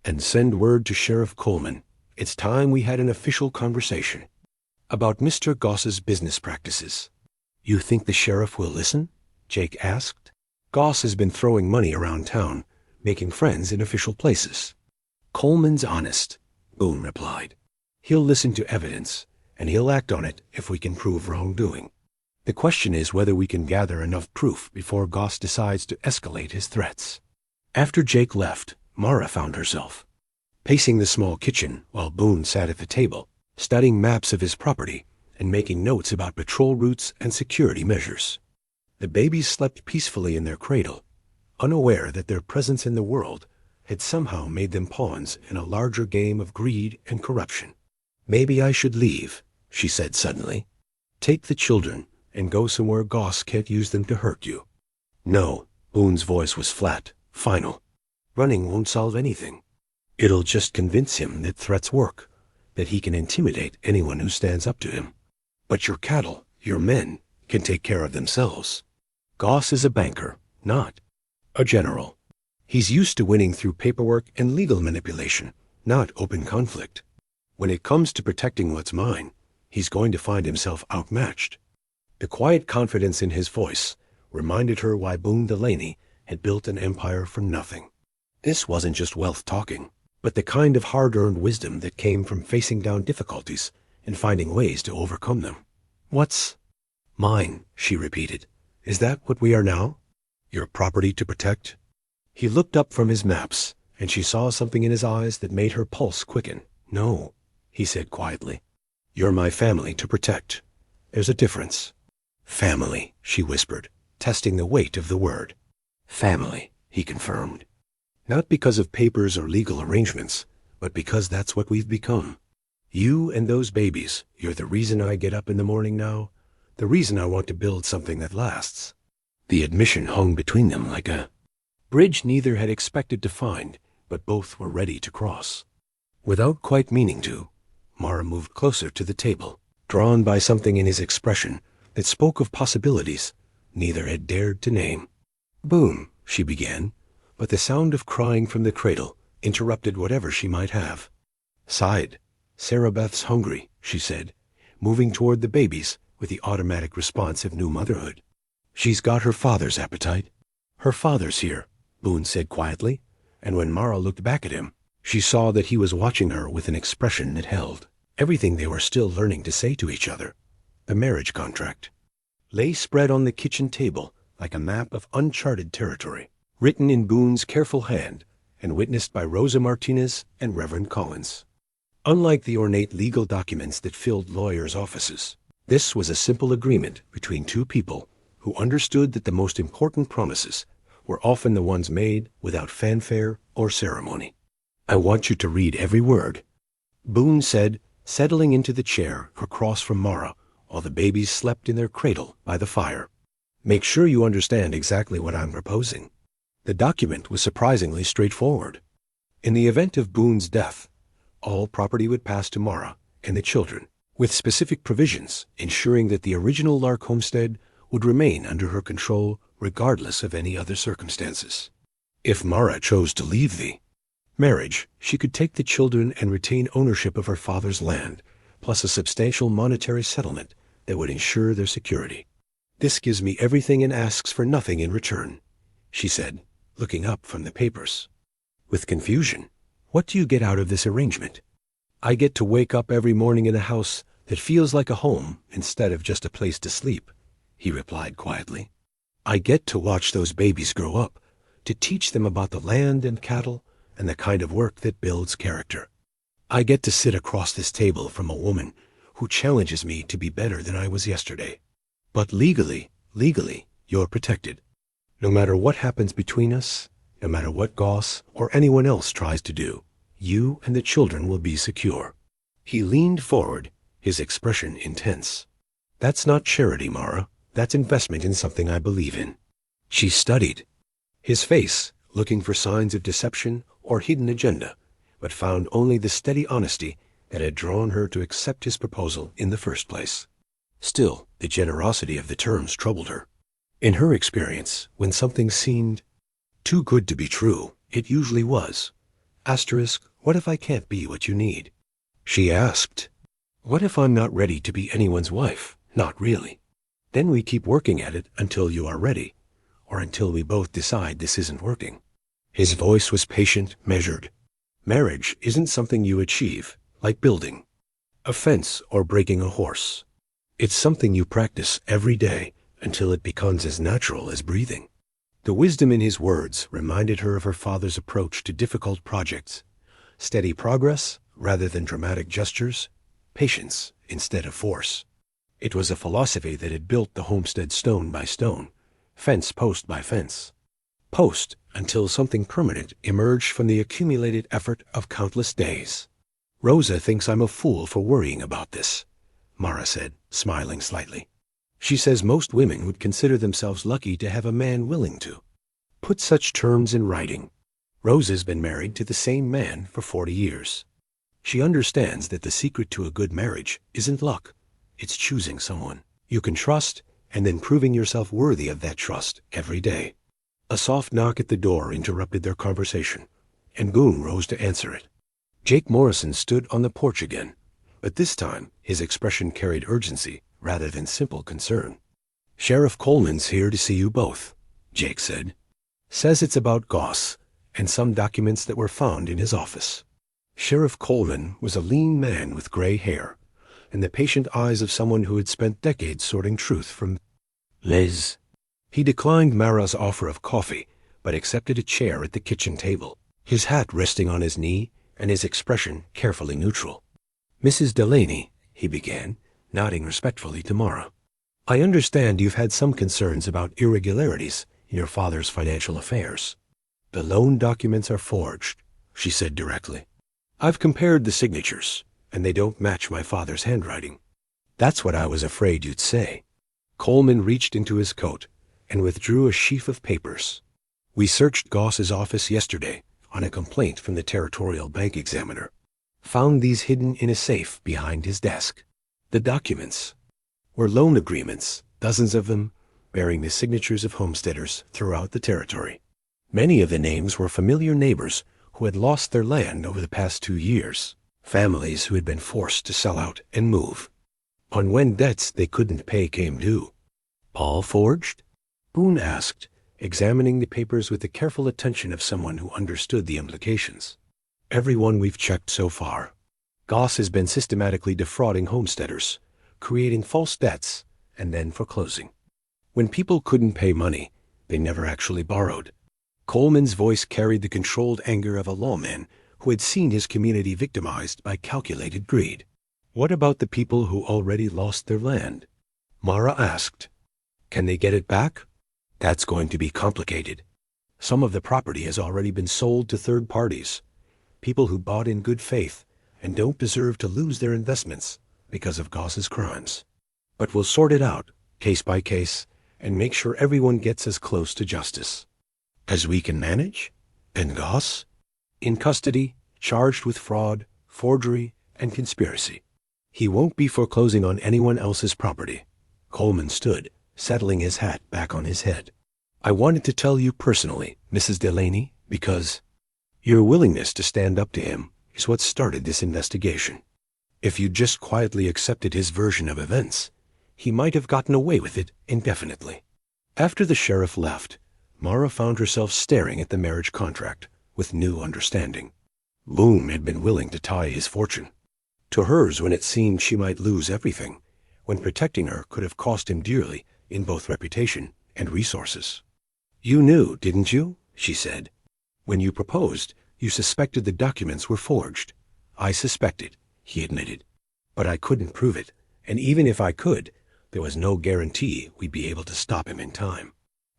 Speaker 1: And send word to Sheriff Coleman. It's time we had an official conversation about Mr. Goss's business practices." "You think the sheriff will listen?" Jake asked. "Goss has been throwing money around town, making friends in official places." "Coleman's honest," Boone replied. "He'll listen to evidence, and he'll act on it if we can prove wrongdoing. The question is whether we can gather enough proof before Goss decides to escalate his threats." After Jake left, Mara found herself pacing the small kitchen while Boone sat at the table, studying maps of his property and making notes about patrol routes and security measures. The babies slept peacefully in their cradle, unaware that their presence in the world had somehow made them pawns in a larger game of greed and corruption. "Maybe I should leave," she said suddenly. "Take the children and go somewhere Goss can't use them to hurt you." "No," Boone's voice was flat, final. "Running won't solve anything. It'll just convince him that threats work, that he can intimidate anyone who stands up to him. But your cattle, your men, can take care of themselves. Goss is a banker, not a general. He's used to winning through paperwork and legal manipulation, not open conflict. When it comes to protecting what's mine, he's going to find himself outmatched." The quiet confidence in his voice reminded her why Boone Delaney had built an empire from nothing. This wasn't just wealth talking, but the kind of hard-earned wisdom that came from facing down difficulties and finding ways to overcome them. "What's mine?" she repeated. "Is that what we are now? Your property to protect?" He looked up from his maps, and she saw something in his eyes that made her pulse quicken. "No," he said quietly. "You're my family to protect. There's a difference." "Family," she whispered, testing the weight of the word. "Family," he confirmed. "Not because of papers or legal arrangements, but because that's what we've become. You and those babies, you're the reason I get up in the morning now, the reason I want to build something that lasts." The admission hung between them like a bridge neither had expected to find, but both were ready to cross. Without quite meaning to, Mara moved closer to the table, drawn by something in his expression that spoke of possibilities neither had dared to name. "Boone," she began, but the sound of crying from the cradle interrupted whatever she might have. Sighed. "Sarah Beth's hungry," she said, moving toward the babies with the automatic response of new motherhood. "She's got her father's appetite." "Her father's here," Boone said quietly, and when Mara looked back at him, she saw that he was watching her with an expression that held everything they were still learning to say to each other. The marriage contract lay spread on the kitchen table like a map of uncharted territory, written in Boone's careful hand and witnessed by Rosa Martinez and Reverend Collins. Unlike the ornate legal documents that filled lawyers' offices, this was a simple agreement between two people who understood that the most important promises were often the ones made without fanfare or ceremony. "I want you to read every word," Boone said, settling into the chair across from Mara while the babies slept in their cradle by the fire. "Make sure you understand exactly what I'm proposing." The document was surprisingly straightforward. In the event of Boone's death, all property would pass to Mara and the children, with specific provisions ensuring that the original Lark homestead would remain under her control regardless of any other circumstances. If Mara chose to leave the marriage, she could take the children and retain ownership of her father's land, plus a substantial monetary settlement that would ensure their security. "This gives me everything and asks for nothing in return," she said, looking up from the papers. With confusion, "What do you get out of this arrangement?" "I get to wake up every morning in a house that feels like a home instead of just a place to sleep," he replied quietly. "I get to watch those babies grow up, to teach them about the land and cattle and the kind of work that builds character. I get to sit across this table from a woman who challenges me to be better than I was yesterday. But legally, you're protected. No matter what happens between us, no matter what Goss or anyone else tries to do, you and the children will be secure." He leaned forward, his expression intense. "That's not charity, Mara. That's investment in something I believe in." She studied his face, looking for signs of deception or hidden agenda, but found only the steady honesty that had drawn her to accept his proposal in the first place. Still, the generosity of the terms troubled her. In her experience, when something seemed too good to be true, it usually was. What if I can't be what you need? She asked, what if I'm not ready to be anyone's wife? Not really. Then we keep working at it until you are ready, or until we both decide this isn't working. His voice was patient, measured. Marriage isn't something you achieve, like building a fence or breaking a horse. It's something you practice every day until it becomes as natural as breathing. The wisdom in his words reminded her of her father's approach to difficult projects. Steady progress rather than dramatic gestures, patience instead of force. It was a philosophy that had built the homestead stone by stone, fence post by fence. Post until something permanent emerged from the accumulated effort of countless days. Rosa thinks I'm a fool for worrying about this, Mara said, smiling slightly. She says most women would consider themselves lucky to have a man willing to put such terms in writing. Rosa's been married to the same man for 40 years. She understands that the secret to a good marriage isn't luck. It's choosing someone you can trust and then proving yourself worthy of that trust every day. A soft knock at the door interrupted their conversation, and Boone rose to answer it. Jake Morrison stood on the porch again, but this time his expression carried urgency rather than simple concern. Sheriff Coleman's here to see you both, Jake said. Says it's about Goss and some documents that were found in his office. Sheriff Coleman was a lean man with gray hair and the patient eyes of someone who had spent decades sorting truth from lies. He declined Mara's offer of coffee, but accepted a chair at the kitchen table, his hat resting on his knee and his expression carefully neutral. Mrs. Delaney, he began, nodding respectfully to Mara. I understand you've had some concerns about irregularities in your father's financial affairs. The loan documents are forged, she said directly. I've compared the signatures, and they don't match my father's handwriting. That's what I was afraid you'd say. Coleman reached into his coat and withdrew a sheaf of papers. We searched Goss's office yesterday on a complaint from the Territorial Bank Examiner. Found these hidden in a safe behind his desk. The documents were loan agreements, dozens of them, bearing the signatures of homesteaders throughout the territory. Many of the names were familiar neighbors who had lost their land over the past 2 years, families who had been forced to sell out and move, on when debts they couldn't pay came due. All forged? Boone asked, examining the papers with the careful attention of someone who understood the implications. Everyone we've checked so far. Goss has been systematically defrauding homesteaders, creating false debts, and then foreclosing. When people couldn't pay money, they never actually borrowed. Coleman's voice carried the controlled anger of a lawman who had seen his community victimized by calculated greed. What about the people who already lost their land? Mara asked. Can they get it back? That's going to be complicated. Some of the property has already been sold to third parties, people who bought in good faith and don't deserve to lose their investments because of Goss's crimes. But we'll sort it out, case by case, and make sure everyone gets as close to justice as we can manage. And Goss? In custody, charged with fraud, forgery, and conspiracy. He won't be foreclosing on anyone else's property. Coleman stood, settling his hat back on his head. I wanted to tell you personally, Mrs. Delaney, because your willingness to stand up to him is what started this investigation. If you'd just quietly accepted his version of events, he might have gotten away with it indefinitely. After the sheriff left, Mara found herself staring at the marriage contract with new understanding. Boone had been willing to tie his fortune to hers when it seemed she might lose everything, when protecting her could have cost him dearly in both reputation and resources. You knew, didn't you? She said. When you proposed, you suspected the documents were forged. I suspected, he admitted. But I couldn't prove it, and even if I could, there was no guarantee we'd be able to stop him in time.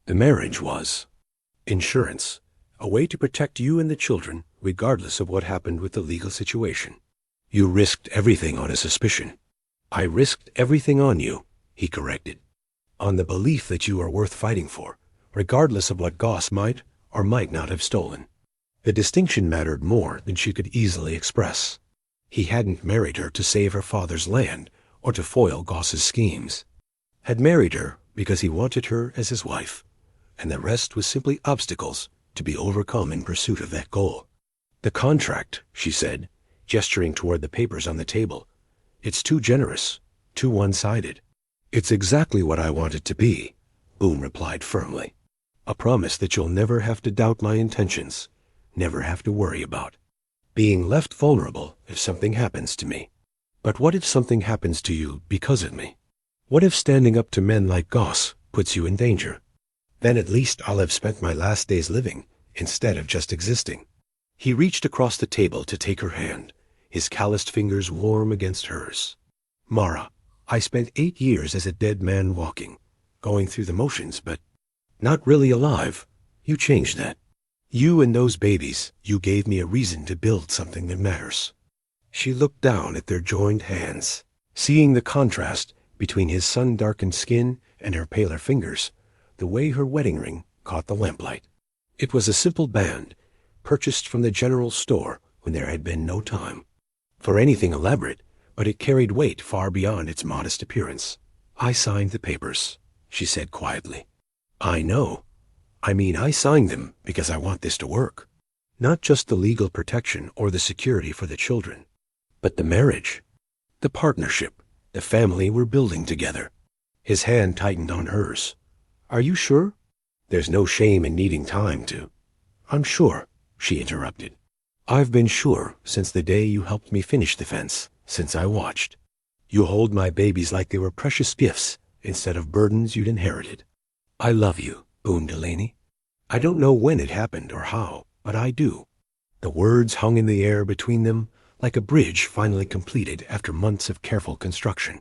Speaker 1: The marriage was insurance, a way to protect you and the children, regardless of what happened with the legal situation. You risked everything on a suspicion. I risked everything on you, he corrected, on the belief that you are worth fighting for, regardless of what Goss might or might not have stolen. The distinction mattered more than she could easily express. He hadn't married her to save her father's land or to foil Goss's schemes. Had married her because he wanted her as his wife, and the rest was simply obstacles to be overcome in pursuit of that goal. "The contract," she said, gesturing toward the papers on the table. "It's too generous, too one-sided." "It's exactly what I want it to be," Boone replied firmly. "A promise that you'll never have to doubt my intentions, never have to worry about being left vulnerable if something happens to me. But what if something happens to you because of me? What if standing up to men like Goss puts you in danger? Then at least I'll have spent my last days living instead of just existing." He reached across the table to take her hand, his calloused fingers warm against hers. "Mara, I spent 8 years as a dead man walking, going through the motions, but not really alive. You changed that. You and those babies, you gave me a reason to build something that matters." She looked down at their joined hands, seeing the contrast between his sun-darkened skin and her paler fingers, the way her wedding ring caught the lamplight. It was a simple band, purchased from the general store when there had been no time for anything elaborate, but it carried weight far beyond its modest appearance. "I signed the papers," she said quietly. "I know. I signed them because I want this to work. Not just the legal protection or the security for the children, but the marriage, the partnership, the family we're building together." His hand tightened on hers. "Are you sure? There's no shame in needing time to—" "I'm sure," she interrupted. "I've been sure since the day you helped me finish the fence, since I watched. You hold my babies like they were precious gifts instead of burdens you'd inherited. I love you, Boone Delaney. I don't know when it happened or how, but I do." The words hung in the air between them like a bridge finally completed after months of careful construction.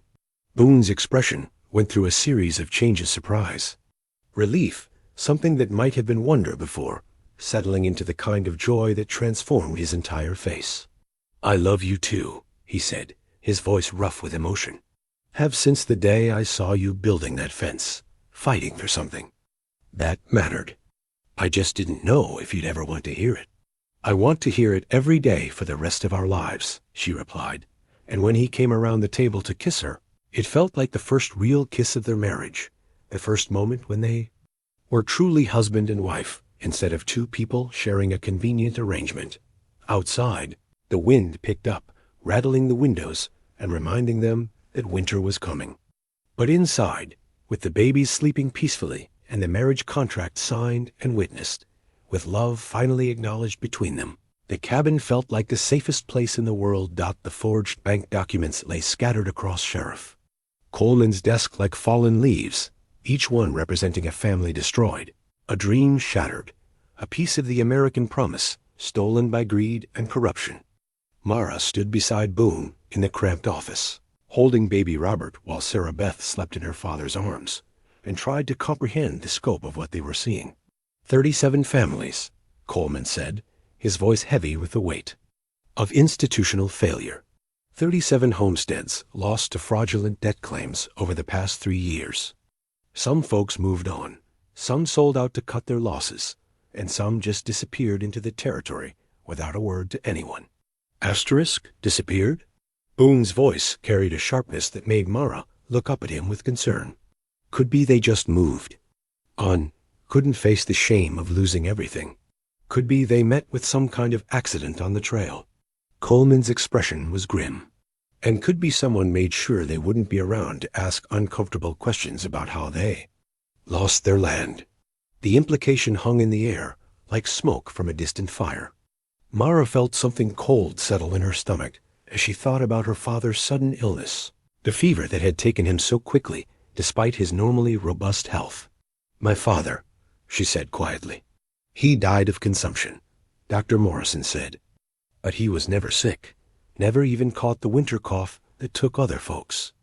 Speaker 1: Boone's expression went through a series of changes: surprise, relief, something that might have been wonder before, settling into the kind of joy that transformed his entire face. "I love you too," he said, his voice rough with emotion. "Have since the day I saw you building that fence, fighting for something that mattered. I just didn't know if you'd ever want to hear it." "I want to hear it every day for the rest of our lives," she replied, and when he came around the table to kiss her, it felt like the first real kiss of their marriage, the first moment when they were truly husband and wife, instead of two people sharing a convenient arrangement. Outside, the wind picked up, rattling the windows and reminding them that winter was coming. But inside, with the babies sleeping peacefully and the marriage contract signed and witnessed, with love finally acknowledged between them, the cabin felt like the safest place in the world. The forged bank documents lay scattered across Sheriff Coleman's desk like fallen leaves, each one representing a family destroyed, a dream shattered, a piece of the American promise stolen by greed and corruption. Mara stood beside Boone in the cramped office, holding baby Robert while Sarah Beth slept in her father's arms, and tried to comprehend the scope of what they were seeing. 37 families, Coleman said, his voice heavy with the weight of institutional failure. 37 homesteads lost to fraudulent debt claims over the past 3 years. Some folks moved on, some sold out to cut their losses, and some just disappeared into the territory without a word to anyone. Asterisk disappeared? Boone's voice carried a sharpness that made Mara look up at him with concern. Could be they just moved on, couldn't face the shame of losing everything. Could be they met with some kind of accident on the trail. Coleman's expression was grim. And could be someone made sure they wouldn't be around to ask uncomfortable questions about how they lost their land. The implication hung in the air like smoke from a distant fire. Mara felt something cold settle in her stomach as she thought about her father's sudden illness, the fever that had taken him so quickly despite his normally robust health. "My father," she said quietly. "He died of consumption," Dr. Morrison said. "But he was never sick, never even caught the winter cough that took other folks."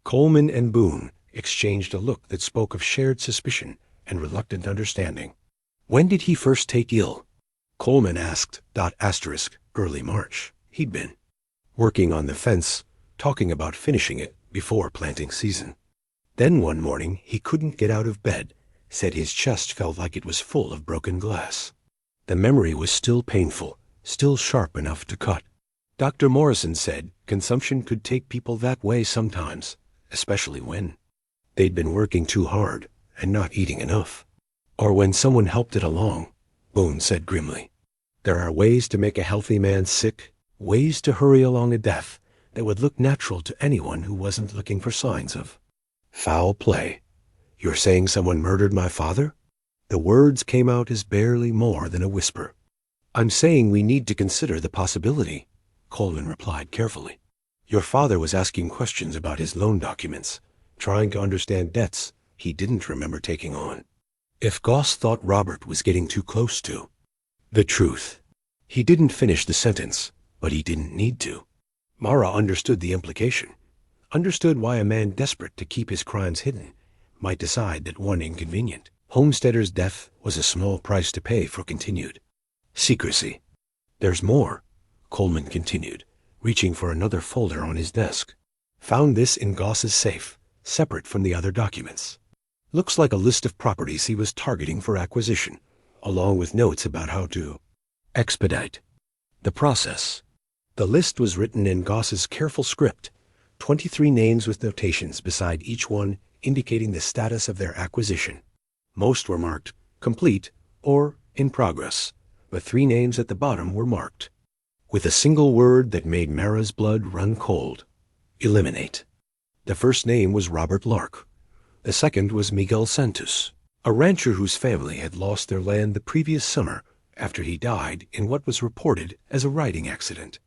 Speaker 1: Coleman and Boone exchanged a look that spoke of shared suspicion and reluctant understanding. "When did he first take ill?" Coleman asked. Early March. He'd been working on the fence, talking about finishing it before planting season. Then one morning he couldn't get out of bed, said his chest felt like it was full of broken glass. The memory was still painful, still sharp enough to cut. Dr. Morrison said consumption could take people that way sometimes, especially when they'd been working too hard and not eating enough. Or when someone helped it along, Boone said grimly. There are ways to make a healthy man sick, ways to hurry along a death that would look natural to anyone who wasn't looking for signs of foul play. You're saying someone murdered my father? The words came out as barely more than a whisper. I'm saying we need to consider the possibility, Coleman replied carefully. Your father was asking questions about his loan documents, trying to understand debts he didn't remember taking on. If Goss thought Robert was getting too close to the truth. He didn't finish the sentence, but he didn't need to. Mara understood the implication, understood why a man desperate to keep his crimes hidden might decide that one inconvenient homesteader's death was a small price to pay for continued secrecy. There's more, Coleman continued, reaching for another folder on his desk. Found this in Goss's safe, separate from the other documents. Looks like a list of properties he was targeting for acquisition, along with notes about how to expedite the process. The list was written in Goss's careful script, 23 names with notations beside each one indicating the status of their acquisition. Most were marked complete or in progress, but 3 names at the bottom were marked with a single word that made Mara's blood run cold. Eliminate. The first name was Robert Lark. The second was Miguel Santos, a rancher whose family had lost their land the previous summer after he died in what was reported as a riding accident.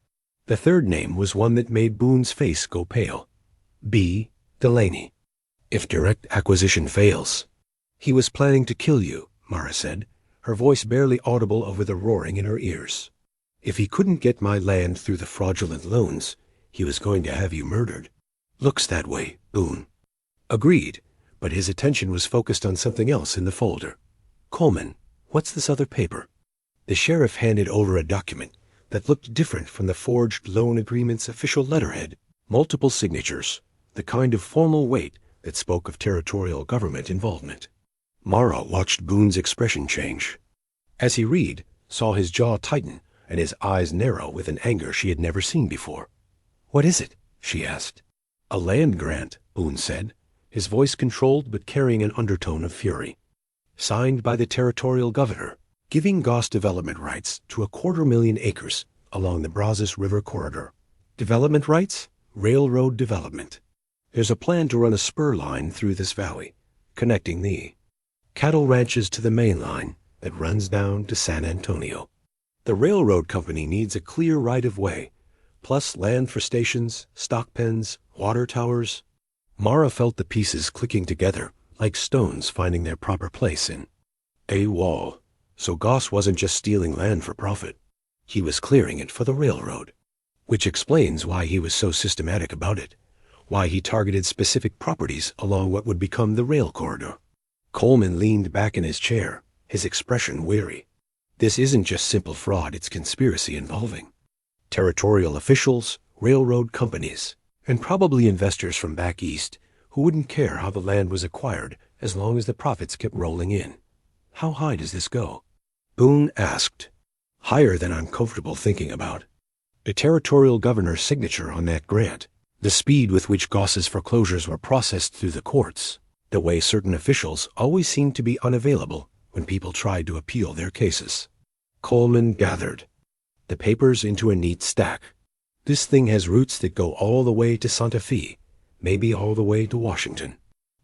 Speaker 1: The third name was one that made Boone's face go pale. B. Delaney. If direct acquisition fails. He was planning to kill you, Mara said, her voice barely audible over the roaring in her ears. If he couldn't get my land through the fraudulent loans, he was going to have you murdered. Looks that way, Boone. Agreed, but his attention was focused on something else in the folder. Coleman, what's this other paper? The sheriff handed over a document that looked different from the forged loan agreement's official letterhead. Multiple signatures, the kind of formal weight that spoke of territorial government involvement. Mara watched Boone's expression change. As he read, saw his jaw tighten and his eyes narrow with an anger she had never seen before. What is it? She asked. A land grant, Boone said, his voice controlled but carrying an undertone of fury. Signed by the territorial governor, giving Goss development rights to 250,000 acres along the Brazos River corridor. Development rights? Railroad development. There's a plan to run a spur line through this valley, connecting the cattle ranches to the main line that runs down to San Antonio. The railroad company needs a clear right-of-way, plus land for stations, stock pens, water towers. Mara felt the pieces clicking together like stones finding their proper place in a wall. So Goss wasn't just stealing land for profit. He was clearing it for the railroad. Which explains why he was so systematic about it, why he targeted specific properties along what would become the rail corridor. Coleman leaned back in his chair, his expression weary. This isn't just simple fraud, it's conspiracy involving territorial officials, railroad companies, and probably investors from back east who wouldn't care how the land was acquired as long as the profits kept rolling in. How high does this go? Boone asked. Higher than I'm comfortable thinking about. The territorial governor's signature on that grant, the speed with which Goss's foreclosures were processed through the courts, the way certain officials always seemed to be unavailable when people tried to appeal their cases. Coleman gathered the papers into a neat stack. This thing has roots that go all the way to Santa Fe, maybe all the way to Washington.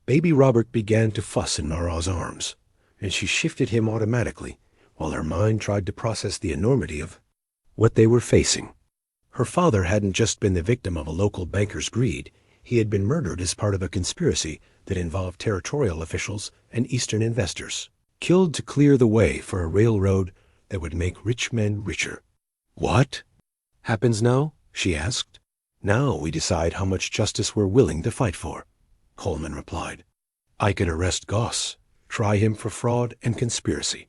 Speaker 1: Baby Robert began to fuss in Mara's arms, and she shifted him automatically while her mind tried to process the enormity of what they were facing. Her father hadn't just been the victim of a local banker's greed. He had been murdered as part of a conspiracy that involved territorial officials and Eastern investors, killed to clear the way for a railroad that would make rich men richer. What happens now? She asked. Now we decide how much justice we're willing to fight for, Coleman replied. I can arrest Goss, try him for fraud and conspiracy,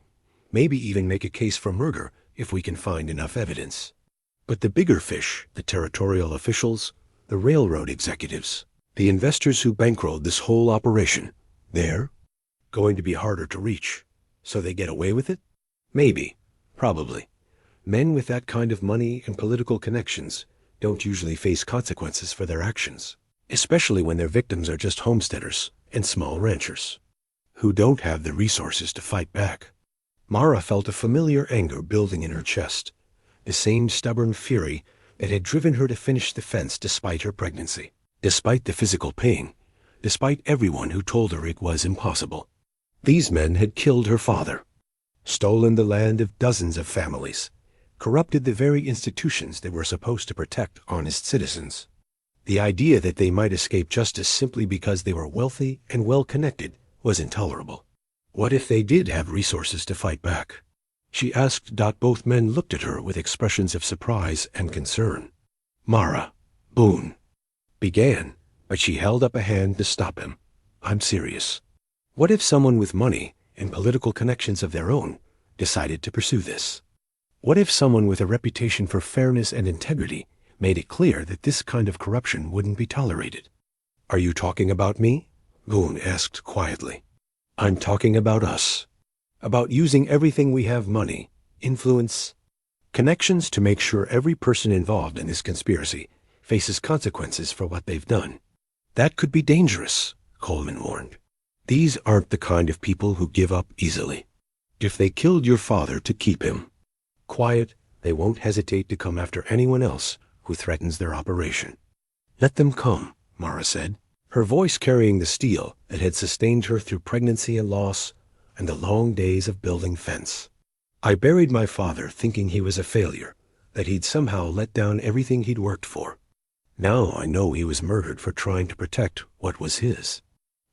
Speaker 1: maybe even make a case for murder if we can find enough evidence. But the bigger fish, the territorial officials, the railroad executives, the investors who bankrolled this whole operation, they're going to be harder to reach. So they get away with it? Maybe. Probably. Men with that kind of money and political connections don't usually face consequences for their actions, especially when their victims are just homesteaders and small ranchers who don't have the resources to fight back. Mara felt a familiar anger building in her chest, the same stubborn fury that had driven her to finish the fence despite her pregnancy, despite the physical pain, despite everyone who told her it was impossible. These men had killed her father, stolen the land of dozens of families, corrupted the very institutions that were supposed to protect honest citizens. The idea that they might escape justice simply because they were wealthy and well-connected was intolerable. What if they did have resources to fight back? She asked. Both men looked at her with expressions of surprise and concern. Mara, Boone began, but she held up a hand to stop him. I'm serious. What if someone with money and political connections of their own decided to pursue this? What if someone with a reputation for fairness and integrity made it clear that this kind of corruption wouldn't be tolerated? Are you talking about me? Boone asked quietly. I'm talking about us. About using everything we have, money, influence, connections, to make sure every person involved in this conspiracy faces consequences for what they've done. That could be dangerous, Coleman warned. These aren't the kind of people who give up easily. If they killed your father to keep him quiet, they won't hesitate to come after anyone else who threatens their operation. Let them come, Mara said, her voice carrying the steel that had sustained her through pregnancy and loss and the long days of building fence. I buried my father thinking he was a failure, that he'd somehow let down everything he'd worked for. Now I know he was murdered for trying to protect what was his.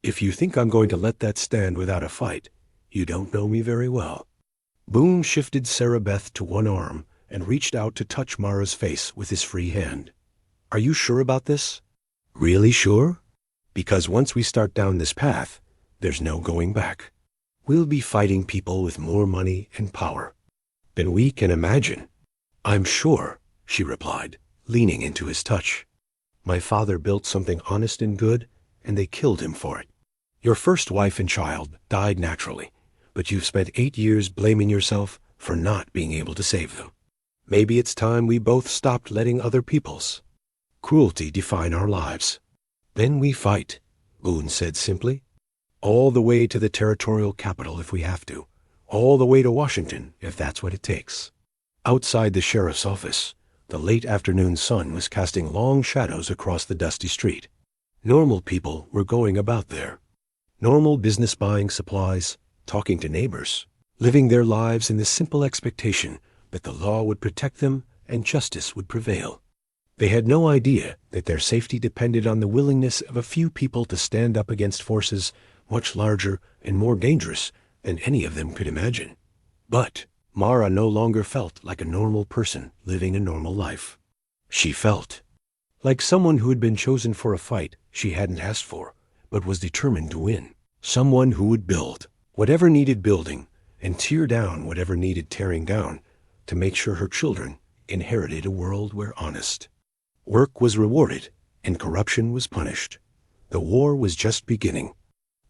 Speaker 1: If you think I'm going to let that stand without a fight, you don't know me very well. Boone shifted Sarah Beth to one arm and reached out to touch Mara's face with his free hand. Are you sure about this? Really sure? Because once we start down this path, there's no going back. We'll be fighting people with more money and power than we can imagine. I'm sure, she replied, leaning into his touch. My father built something honest and good, and they killed him for it. Your first wife and child died naturally, but you've spent 8 years blaming yourself for not being able to save them. Maybe it's time we both stopped letting other people's cruelty define our lives. Then we fight, Boone said simply. All the way to the territorial capital if we have to. All the way to Washington if that's what it takes. Outside the sheriff's office, the late afternoon sun was casting long shadows across the dusty street. Normal people were going about there. Normal business, buying supplies, talking to neighbors, living their lives in the simple expectation that the law would protect them and justice would prevail. They had no idea that their safety depended on the willingness of a few people to stand up against forces much larger and more dangerous than any of them could imagine. But Mara no longer felt like a normal person living a normal life. She felt like someone who had been chosen for a fight she hadn't asked for, but was determined to win. Someone who would build whatever needed building and tear down whatever needed tearing down to make sure her children inherited a world where honest work was rewarded and corruption was punished. The war was just beginning.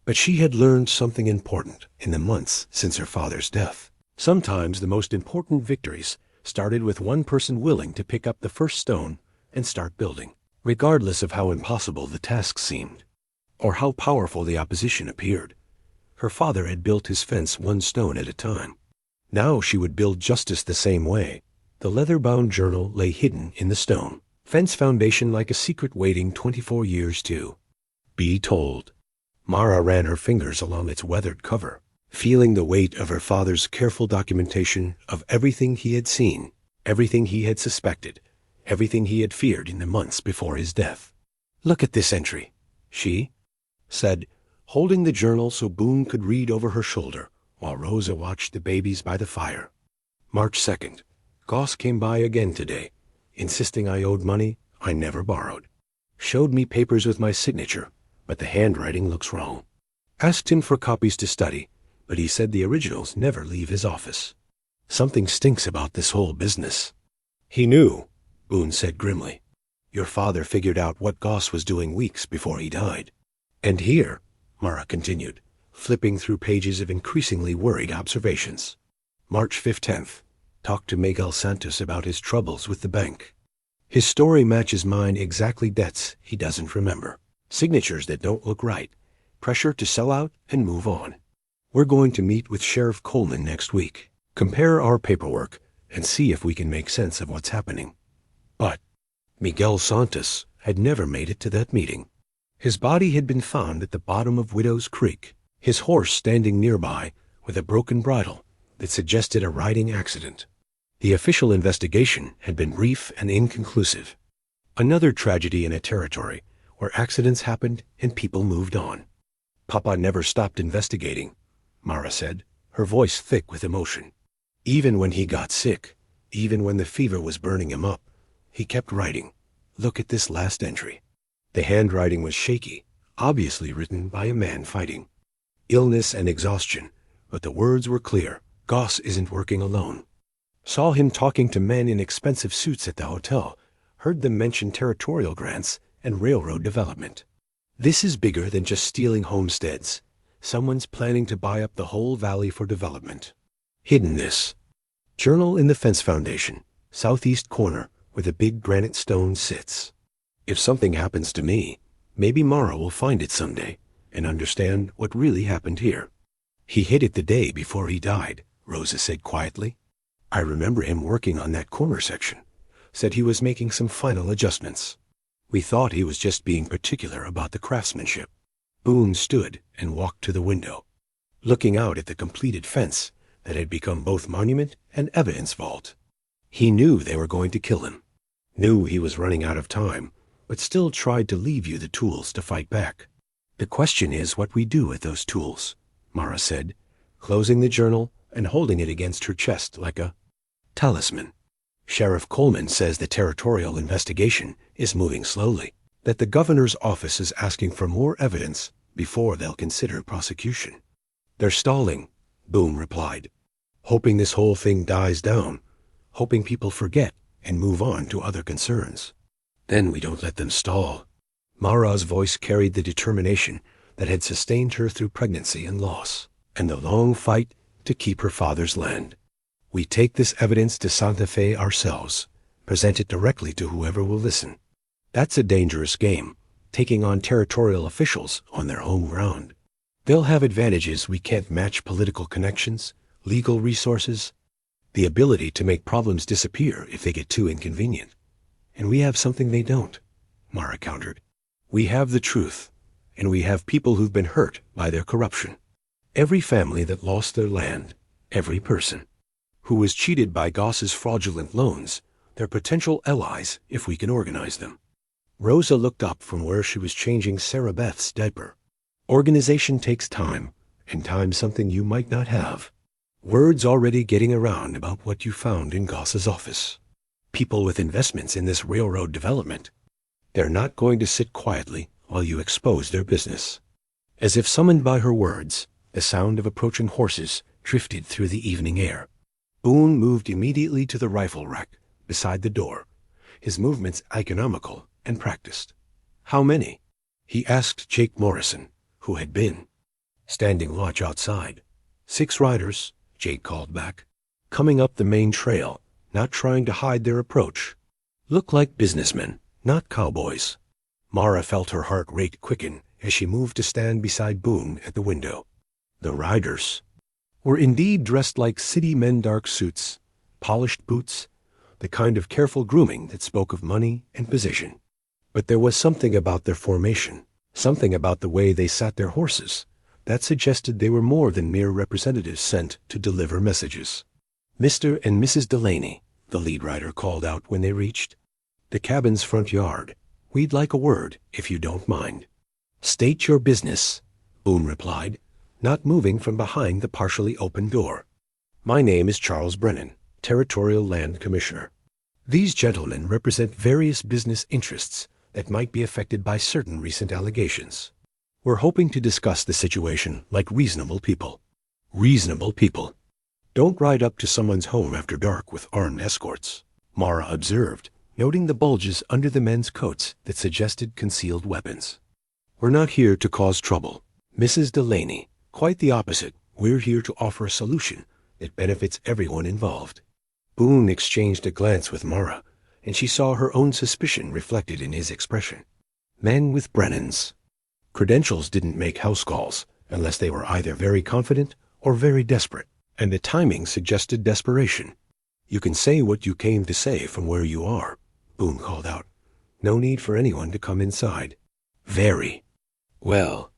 Speaker 1: But she had learned something important in the months since her father's death. Sometimes the most important victories started with one person willing to pick up the first stone and start building, regardless of how impossible the task seemed, or how powerful the opposition appeared. Her father had built his fence one stone at a time. Now she would build justice the same way. The leather-bound journal lay hidden in the stone fence foundation like a secret waiting 24 years to be told. Mara ran her fingers along its weathered cover, feeling the weight of her father's careful documentation of everything he had seen, everything he had suspected, everything he had feared in the months before his death. Look at this entry, she said, holding the journal so Boone could read over her shoulder while Rosa watched the babies by the fire. March 2nd. Goss came by again today, insisting I owed money I never borrowed. Showed me papers with my signature, but the handwriting looks wrong. Asked him for copies to study, but he said the originals never leave his office. Something stinks about this whole business. He knew, Boone said grimly. Your father figured out what Goss was doing weeks before he died. And here, Mara continued, flipping through pages of increasingly worried observations. March 15th. Talked to Miguel Santos about his troubles with the bank. His story matches mine exactly. Debts he doesn't remember. Signatures that don't look right. Pressure to sell out and move on. We're going to meet with Sheriff Coleman next week. Compare our paperwork and see if we can make sense of what's happening. But Miguel Santos had never made it to that meeting. His body had been found at the bottom of Widow's Creek, his horse standing nearby with a broken bridle that suggested a riding accident. The official investigation had been brief and inconclusive. Another tragedy in a territory where accidents happened and people moved on. Papa never stopped investigating, Mara said, her voice thick with emotion. Even when he got sick, even when the fever was burning him up, he kept writing. Look at this last entry. The handwriting was shaky, obviously written by a man fighting. Illness and exhaustion, but the words were clear. Goss isn't working alone. Saw him talking to men in expensive suits at the hotel, heard them mention territorial grants and railroad development. This is bigger than just stealing homesteads. Someone's planning to buy up the whole valley for development. Hidden this. Journal in the Fence Foundation, southeast corner, where the big granite stone sits. If something happens to me, maybe Mara will find it someday and understand what really happened here. He hid it the day before he died, Rosa said quietly. I remember him working on that corner section. Said he was making some final adjustments. We thought he was just being particular about the craftsmanship. Boone stood and walked to the window, looking out at the completed fence that had become both monument and evidence vault. He knew they were going to kill him, knew he was running out of time, but still tried to leave you the tools to fight back. The question is what we do with those tools, Mara said, closing the journal and holding it against her chest like a talisman. Sheriff Coleman says the territorial investigation is moving slowly, that the governor's office is asking for more evidence before they'll consider prosecution. They're stalling, Boone replied, hoping this whole thing dies down, hoping people forget and move on to other concerns. Then we don't let them stall. Mara's voice carried the determination that had sustained her through pregnancy and loss, and the long fight to keep her father's land. We take this evidence to Santa Fe ourselves, present it directly to whoever will listen. That's a dangerous game, taking on territorial officials on their home ground. They'll have advantages we can't match: political connections, legal resources, the ability to make problems disappear if they get too inconvenient. And we have something they don't, Mara countered. We have the truth, and we have people who've been hurt by their corruption. Every family that lost their land, every person who was cheated by Goss's fraudulent loans, they're potential allies if we can organize them. Rosa looked up from where she was changing Sarah Beth's diaper. Organization takes time, and time's something you might not have. Word's already getting around about what you found in Goss's office. People with investments in this railroad development. They're not going to sit quietly while you expose their business. As if summoned by her words, the sound of approaching horses drifted through the evening air. Boone moved immediately to the rifle rack beside the door, his movements economical and practiced. How many? He asked Jake Morrison, who had been standing watch outside. 6 riders, Jake called back, coming up the main trail, not trying to hide their approach. Look like businessmen, not cowboys. Mara felt her heart rate quicken as she moved to stand beside Boone at the window. The riders were indeed dressed like city men, dark suits, polished boots, the kind of careful grooming that spoke of money and position. But there was something about their formation, something about the way they sat their horses, that suggested they were more than mere representatives sent to deliver messages. Mr. and Mrs. Delaney, the lead rider called out when they reached the cabin's front yard. We'd like a word, if you don't mind. State your business, Boone replied, not moving from behind the partially open door. My name is Charles Brennan, Territorial Land Commissioner. These gentlemen represent various business interests that might be affected by certain recent allegations. We're hoping to discuss the situation like reasonable people. Reasonable people. Don't ride up to someone's home after dark with armed escorts, Mara observed, noting the bulges under the men's coats that suggested concealed weapons. We're not here to cause trouble, Mrs. Delaney. Quite the opposite. We're here to offer a solution that benefits everyone involved. Boone exchanged a glance with Mara, and she saw her own suspicion reflected in his expression. Men with Brennan's credentials didn't make house calls unless they were either very confident or very desperate, and the timing suggested desperation. "You can say what you came to say from where you are," Boone called out. "No need for anyone to come inside." "Very well."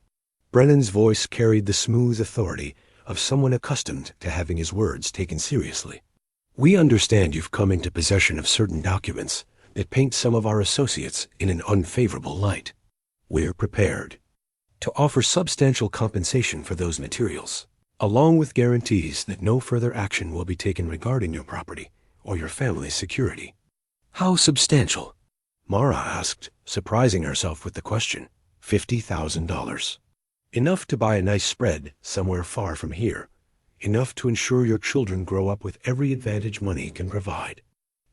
Speaker 1: Brennan's voice carried the smooth authority of someone accustomed to having his words taken seriously. "We understand you've come into possession of certain documents that paint some of our associates in an unfavorable light. We're prepared to offer substantial compensation for those materials, along with guarantees that no further action will be taken regarding your property or your family's security." "How substantial?" Mara asked, surprising herself with the question. $50,000. Enough to buy a nice spread somewhere far from here. Enough to ensure your children grow up with every advantage money can provide.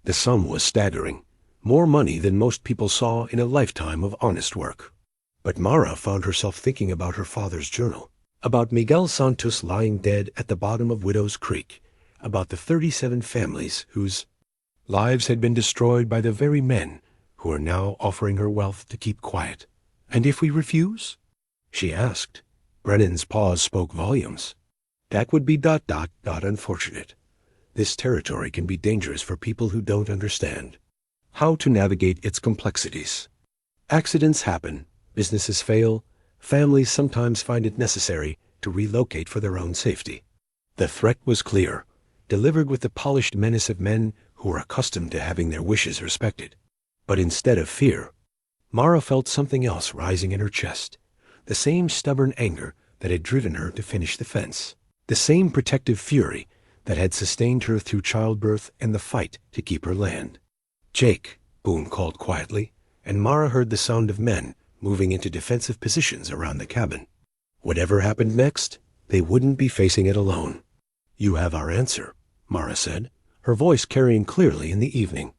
Speaker 1: The sum was staggering, more money than most people saw in a lifetime of honest work. But Mara found herself thinking about her father's journal, about Miguel Santos lying dead at the bottom of Widow's Creek, about the 37 families whose lives had been destroyed by the very men who are now offering her wealth to keep quiet. "And if we refuse?" she asked. Brennan's pause spoke volumes. "That would be ... unfortunate. This territory can be dangerous for people who don't understand how to navigate its complexities. Accidents happen, businesses fail, families sometimes find it necessary to relocate for their own safety." The threat was clear, delivered with the polished menace of men who were accustomed to having their wishes respected. But instead of fear, Mara felt something else rising in her chest, the same stubborn anger that had driven her to finish the fence, the same protective fury that had sustained her through childbirth and the fight to keep her land. "Jake," Boone called quietly, and Mara heard the sound of men moving into defensive positions around the cabin. Whatever happened next, they wouldn't be facing it alone. "You have our answer," Mara said, her voice carrying clearly in the evening.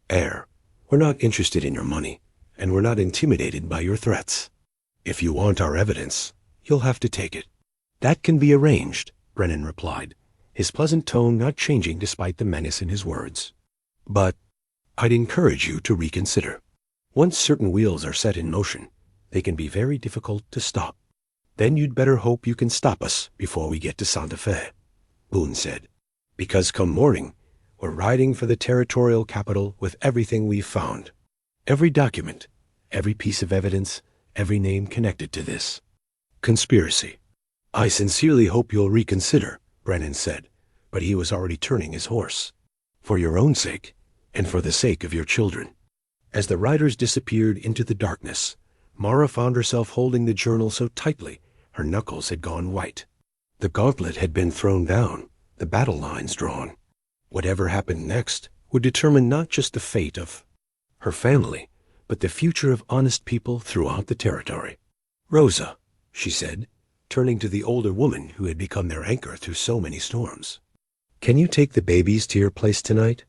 Speaker 1: "Air, we're not interested in your money, and we're not intimidated by your threats. If you want our evidence, you'll have to take it." "That can be arranged," Brennan replied, his pleasant tone not changing despite the menace in his words. "But I'd encourage you to reconsider. Once certain wheels are set in motion, they can be very difficult to stop. Then you'd better hope you can stop us before we get to Santa Fe," Boone said. "Because come morning, we're riding for the territorial capital with everything we've found. Every document, every piece of evidence, every name connected to this conspiracy." "I sincerely hope you'll reconsider," Brennan said, but he was already turning his horse. "For your own sake, and for the sake of your children." As the riders disappeared into the darkness, Mara found herself holding the journal so tightly her knuckles had gone white. The gauntlet had been thrown down, the battle lines drawn. Whatever happened next would determine not just the fate of her family, but the future of honest people throughout the territory. "Rosa," she said, turning to the older woman who had become their anchor through so many storms, "can you take the babies to your place tonight?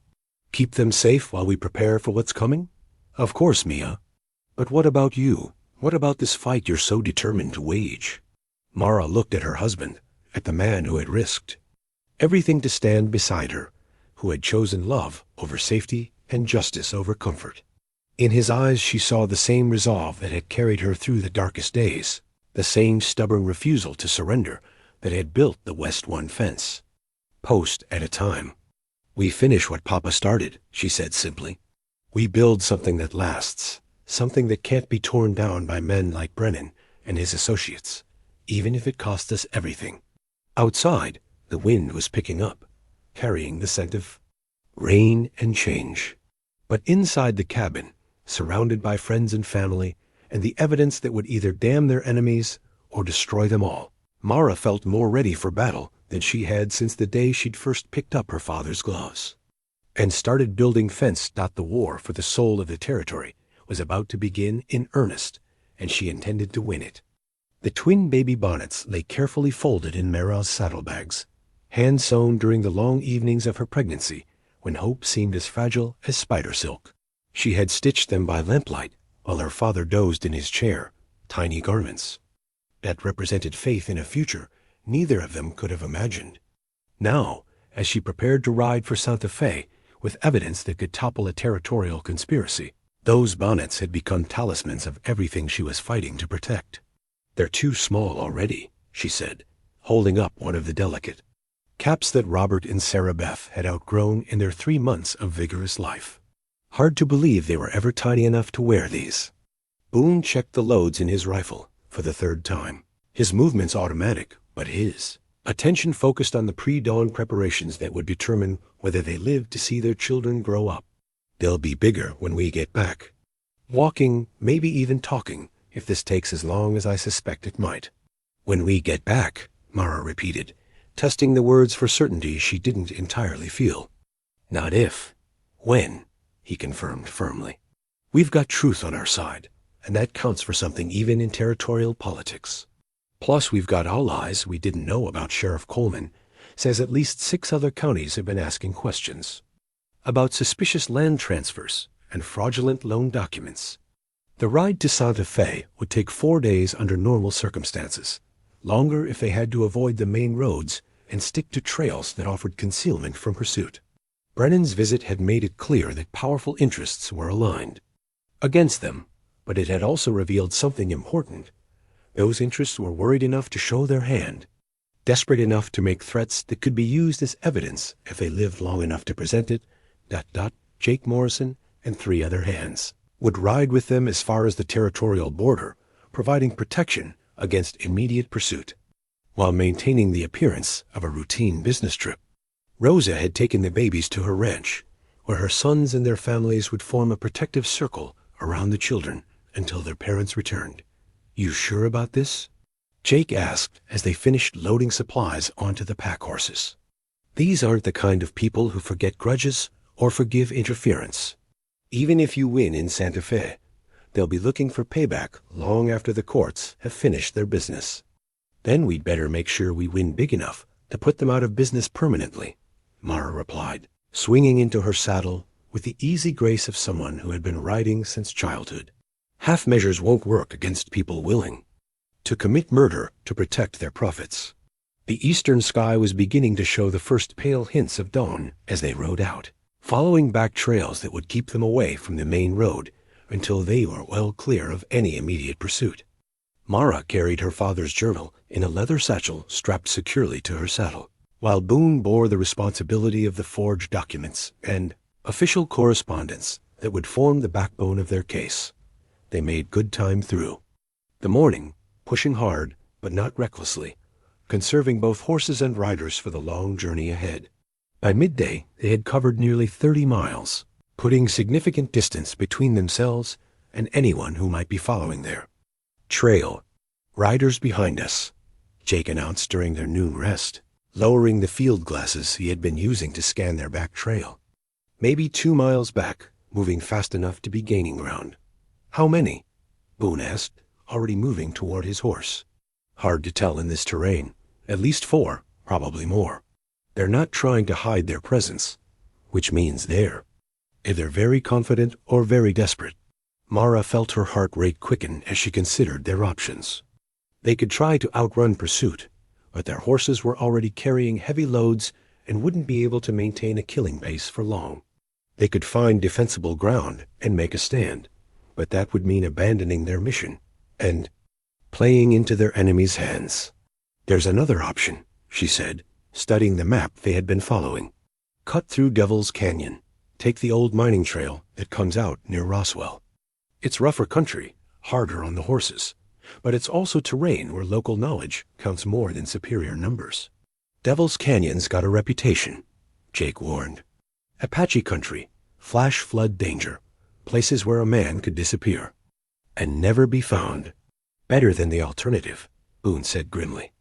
Speaker 1: Keep them safe while we prepare for what's coming?" "Of course, Mia. But what about you? What about this fight you're so determined to wage?" Mara looked at her husband, at the man who had risked everything to stand beside her, who had chosen love over safety and justice over comfort. In his eyes she saw the same resolve that had carried her through the darkest days, the same stubborn refusal to surrender that had built the West One fence. Post at a time. "We finish what Papa started," she said simply. "We build something that lasts, something that can't be torn down by men like Brennan and his associates, even if it costs us everything." Outside, the wind was picking up, carrying the scent of rain and change. But inside the cabin, surrounded by friends and family, and the evidence that would either damn their enemies or destroy them all, Mara felt more ready for battle than she had since the day she'd first picked up her father's gloves and started building fence. The war for the soul of the territory was about to begin in earnest, and she intended to win it. The twin baby bonnets lay carefully folded in Mara's saddlebags, hand-sewn during the long evenings of her pregnancy when hope seemed as fragile as spider silk. She had stitched them by lamplight while her father dozed in his chair, tiny garments that represented faith in a future neither of them could have imagined. Now, as she prepared to ride for Santa Fe with evidence that could topple a territorial conspiracy. Those bonnets had become talismans of everything she was fighting to protect. "They're too small already," she said, holding up one of the delicate caps that Robert and Sarah Beth had outgrown in their 3 months of vigorous life. Hard to believe they were ever tiny enough to wear these. Boone checked the loads in his rifle for the 3rd time. His movements automatic, but his attention focused on the pre-dawn preparations that would determine whether they lived to see their children grow up. "They'll be bigger when we get back. Walking, maybe even talking, if this takes as long as I suspect it might." "When we get back," Mara repeated, testing the words for certainty she didn't entirely feel. "Not if. When," he confirmed firmly. "We've got truth on our side, and that counts for something even in territorial politics. Plus, we've got allies we didn't know about. Sheriff Coleman says at least 6 other counties have been asking questions about suspicious land transfers and fraudulent loan documents. The ride to Santa Fe would take 4 days under normal circumstances, longer if they had to avoid the main roads and stick to trails that offered concealment from pursuit. Brennan's visit had made it clear that powerful interests were aligned against them, but it had also revealed something important. Those interests were worried enough to show their hand, desperate enough to make threats that could be used as evidence if they lived long enough to present it. Jake Morrison and 3 other hands would ride with them as far as the territorial border, providing protection against immediate pursuit, while maintaining the appearance of a routine business trip. Rosa had taken the babies to her ranch, where her sons and their families would form a protective circle around the children until their parents returned. "You sure about this?" Jake asked as they finished loading supplies onto the pack horses. "These aren't the kind of people who forget grudges or forgive interference. Even if you win in Santa Fe, they'll be looking for payback long after the courts have finished their business. Then we'd better make sure we win big enough to put them out of business permanently," Mara replied, swinging into her saddle with the easy grace of someone who had been riding since childhood. "Half measures won't work against people willing to commit murder to protect their profits." The eastern sky was beginning to show the first pale hints of dawn as they rode out, following back trails that would keep them away from the main road until they were well clear of any immediate pursuit. Mara carried her father's journal in a leather satchel strapped securely to her saddle, while Boone bore the responsibility of the forged documents and official correspondence that would form the backbone of their case. They made good time through the morning, pushing hard but not recklessly, conserving both horses and riders for the long journey ahead. By midday, they had covered nearly 30 miles, putting significant distance between themselves and anyone who might be following their trail. "Riders behind us," Jake announced during their noon rest, lowering the field glasses he had been using to scan their back trail. "Maybe 2 miles back, moving fast enough to be gaining ground." "How many?" Boone asked, already moving toward his horse. "Hard to tell in this terrain. At least 4, probably more. They're not trying to hide their presence, which means they're either very confident or very desperate." Mara felt her heart rate quicken as she considered their options. They could try to outrun pursuit, but their horses were already carrying heavy loads and wouldn't be able to maintain a killing pace for long. They could find defensible ground and make a stand, but that would mean abandoning their mission and playing into their enemy's hands. "There's another option," she said, studying the map they had been following. "Cut through Devil's Canyon. Take the old mining trail that comes out near Roswell. It's rougher country, harder on the horses, but it's also terrain where local knowledge counts more than superior numbers." "Devil's Canyon's got a reputation," Jake warned. "Apache country, flash flood danger, places where a man could disappear and never be found." "Better than the alternative," Boone said grimly.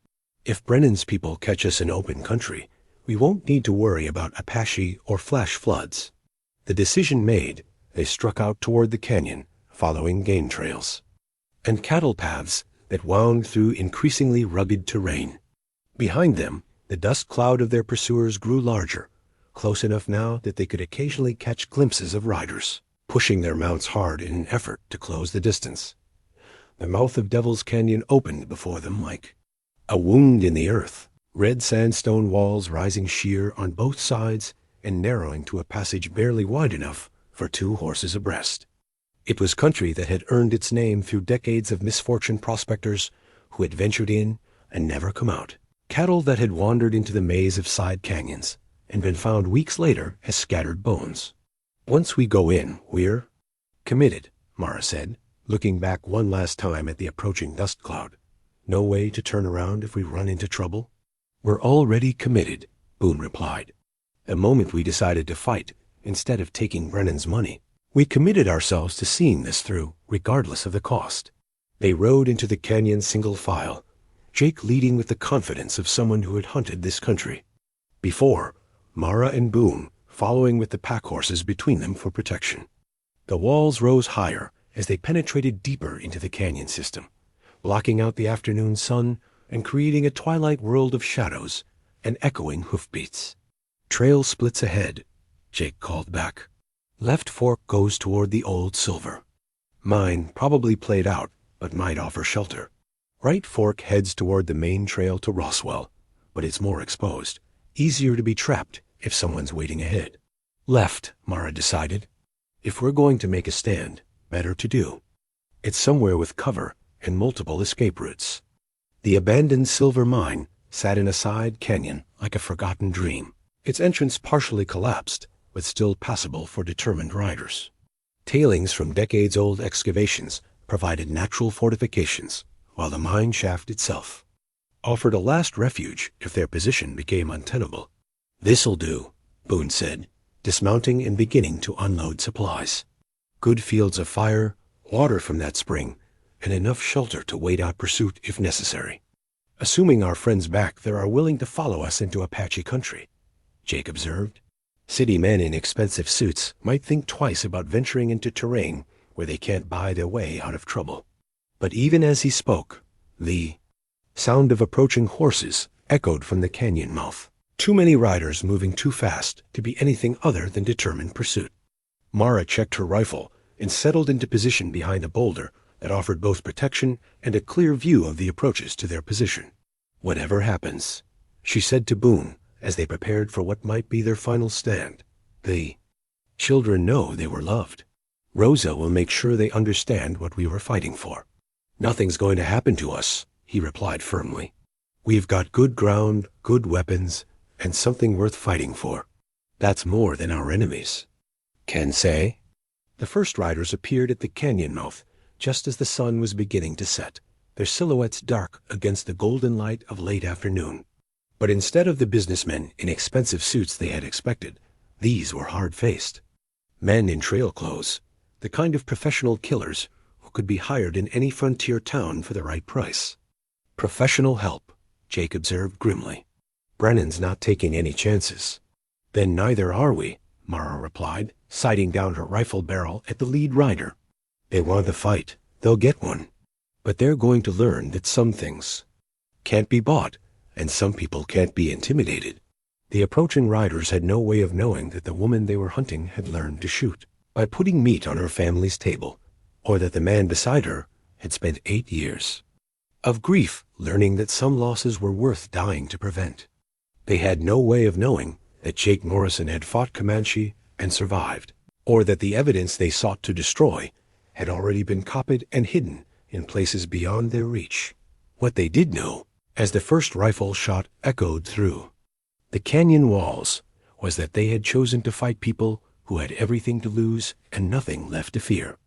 Speaker 1: "If Brennan's people catch us in open country, we won't need to worry about Apache or flash floods." The decision made, they struck out toward the canyon, following game trails and cattle paths that wound through increasingly rugged terrain. Behind them, the dust cloud of their pursuers grew larger, close enough now that they could occasionally catch glimpses of riders, pushing their mounts hard in an effort to close the distance. The mouth of Devil's Canyon opened before them like a wound in the earth, red sandstone walls rising sheer on both sides and narrowing to a passage barely wide enough for 2 horses abreast. It was country that had earned its name through decades of misfortune prospectors who had ventured in and never come out. Cattle that had wandered into the maze of side canyons and been found weeks later as scattered bones. Once we go in, we're committed, Mara said, looking back one last time at the approaching dust cloud. No way to turn around if we run into trouble? We're already committed, Boone replied. The moment we decided to fight, instead of taking Brennan's money, we committed ourselves to seeing this through, regardless of the cost. They rode into the canyon single file, Jake leading with the confidence of someone who had hunted this country before, Mara and Boone following with the pack horses between them for protection. The walls rose higher as they penetrated deeper into the canyon system, blocking out the afternoon sun and creating a twilight world of shadows and echoing hoofbeats. Trail splits ahead, Jake called back. Left fork goes toward the old silver. Mine probably played out, but might offer shelter. Right fork heads toward the main trail to Roswell, but it's more exposed, easier to be trapped if someone's waiting ahead. Left, Mara decided. If we're going to make a stand, better to do. It's somewhere with cover and multiple escape routes. The abandoned silver mine sat in a side canyon like a forgotten dream, its entrance partially collapsed, but still passable for determined riders. Tailings from decades-old excavations provided natural fortifications, while the mine shaft itself offered a last refuge if their position became untenable. "This'll do," Boone said, dismounting and beginning to unload supplies. Good fields of fire, water from that spring, and enough shelter to wait out pursuit if necessary. "Assuming our friends back there are willing to follow us into Apache country," Jake observed. "City men in expensive suits might think twice about venturing into terrain where they can't buy their way out of trouble." But even as he spoke, the sound of approaching horses echoed from the canyon mouth. Too many riders moving too fast to be anything other than determined pursuit. Mara checked her rifle and settled into position behind a boulder that offered both protection and a clear view of the approaches to their position. "Whatever happens," she said to Boone as they prepared for what might be their final stand, "the children know they were loved. Rosa will make sure they understand what we were fighting for." "Nothing's going to happen to us," he replied firmly. "We've got good ground, good weapons, and something worth fighting for. That's more than our enemies can say." The first riders appeared at the canyon mouth just as the sun was beginning to set, their silhouettes dark against the golden light of late afternoon. But instead of the businessmen in expensive suits they had expected, these were hard-faced. Men in trail clothes, the kind of professional killers who could be hired in any frontier town for the right price. "Professional help," Jake observed grimly. "Brennan's not taking any chances." "Then neither are we," Mara replied, sighting down her rifle barrel at the lead rider. "They want the fight. They'll get one. But they're going to learn that some things can't be bought, and some people can't be intimidated." The approaching riders had no way of knowing that the woman they were hunting had learned to shoot by putting meat on her family's table, or that the man beside her had spent 8 years of grief learning that some losses were worth dying to prevent. They had no way of knowing that Jake Morrison had fought Comanche and survived, or that the evidence they sought to destroy had already been copied and hidden in places beyond their reach. What they did know, as the first rifle shot echoed through the canyon walls, was that they had chosen to fight people who had everything to lose and nothing left to fear.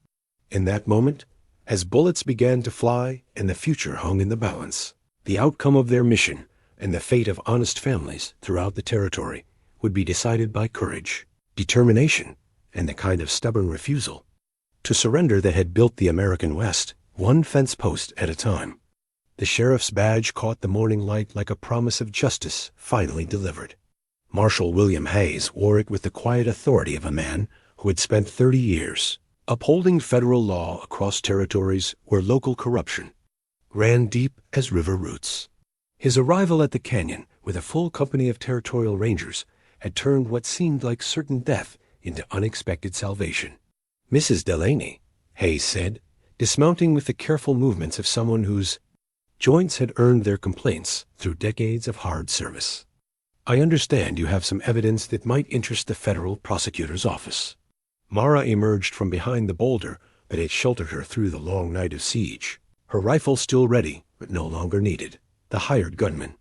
Speaker 1: In that moment, as bullets began to fly and the future hung in the balance, the outcome of their mission and the fate of honest families throughout the territory would be decided by courage, determination, and the kind of stubborn refusal to surrender that had built the American West, one fence post at a time. The sheriff's badge caught the morning light like a promise of justice finally delivered. Marshal William Hayes wore it with the quiet authority of a man who had spent 30 years upholding federal law across territories where local corruption ran deep as river roots. His arrival at the canyon with a full company of territorial rangers had turned what seemed like certain death into unexpected salvation. "Mrs. Delaney," Hayes said, dismounting with the careful movements of someone whose Joints had earned their complaints through decades of hard service. I understand you have some evidence that might interest the federal prosecutor's office. Mara emerged from behind the boulder that had sheltered her through the long night of siege, her rifle still ready but no longer needed. The hired gunmen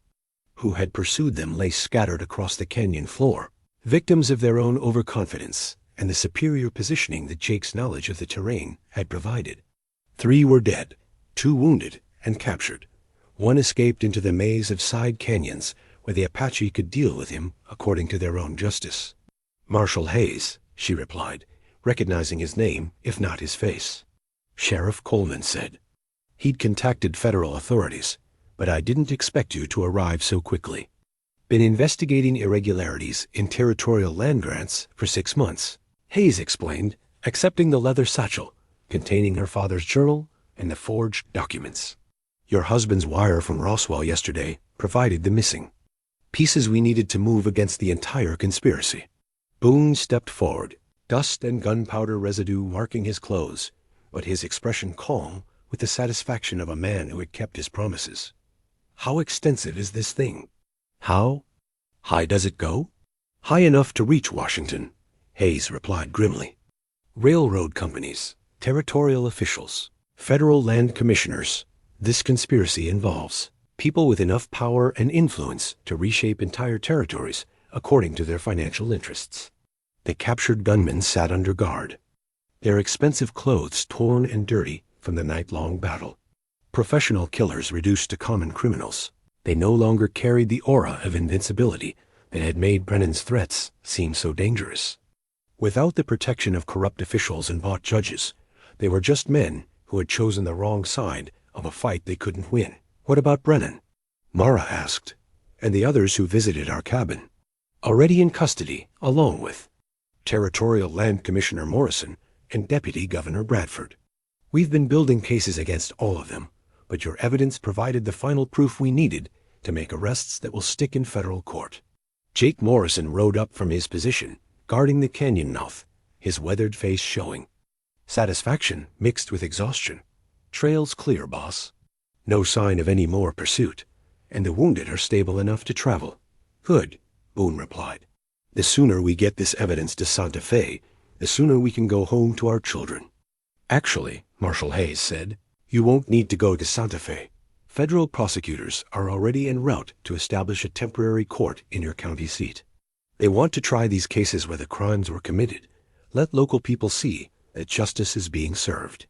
Speaker 1: who had pursued them lay scattered across the canyon floor, victims of their own overconfidence and the superior positioning that Jake's knowledge of the terrain had provided. 3 were dead, 2 wounded and captured. 1 escaped into the maze of side canyons where the Apache could deal with him according to their own justice. Marshal Hayes, she replied, recognizing his name, if not his face. Sheriff Coleman said. He'd contacted federal authorities, but I didn't expect you to arrive so quickly. Been investigating irregularities in territorial land grants for 6 months, Hayes explained, accepting the leather satchel containing her father's journal and the forged documents. Your husband's wire from Roswell yesterday provided the missing pieces we needed to move against the entire conspiracy. Boone stepped forward, dust and gunpowder residue marking his clothes, but his expression calm with the satisfaction of a man who had kept his promises. How extensive is this thing? How high does it go? High enough to reach Washington, Hayes replied grimly. Railroad companies, territorial officials, federal land commissioners. This conspiracy involves people with enough power and influence to reshape entire territories according to their financial interests. The captured gunmen sat under guard, their expensive clothes torn and dirty from the night-long battle. Professional killers reduced to common criminals, they no longer carried the aura of invincibility that had made Brennan's threats seem so dangerous. Without the protection of corrupt officials and bought judges, they were just men who had chosen the wrong side of a fight they couldn't win. What about Brennan? Mara asked, and the others who visited our cabin. Already in custody, along with Territorial Land Commissioner Morrison and Deputy Governor Bradford. We've been building cases against all of them, but your evidence provided the final proof we needed to make arrests that will stick in federal court. Jake Morrison rode up from his position, guarding the canyon mouth, his weathered face showing. Satisfaction mixed with exhaustion. Trail's clear, boss. No sign of any more pursuit, and the wounded are stable enough to travel. Good, Boone replied. The sooner we get this evidence to Santa Fe, the sooner we can go home to our children. Actually, Marshal Hayes said, you won't need to go to Santa Fe. Federal prosecutors are already en route to establish a temporary court in your county seat. They want to try these cases where the crimes were committed. Let local people see that justice is being served.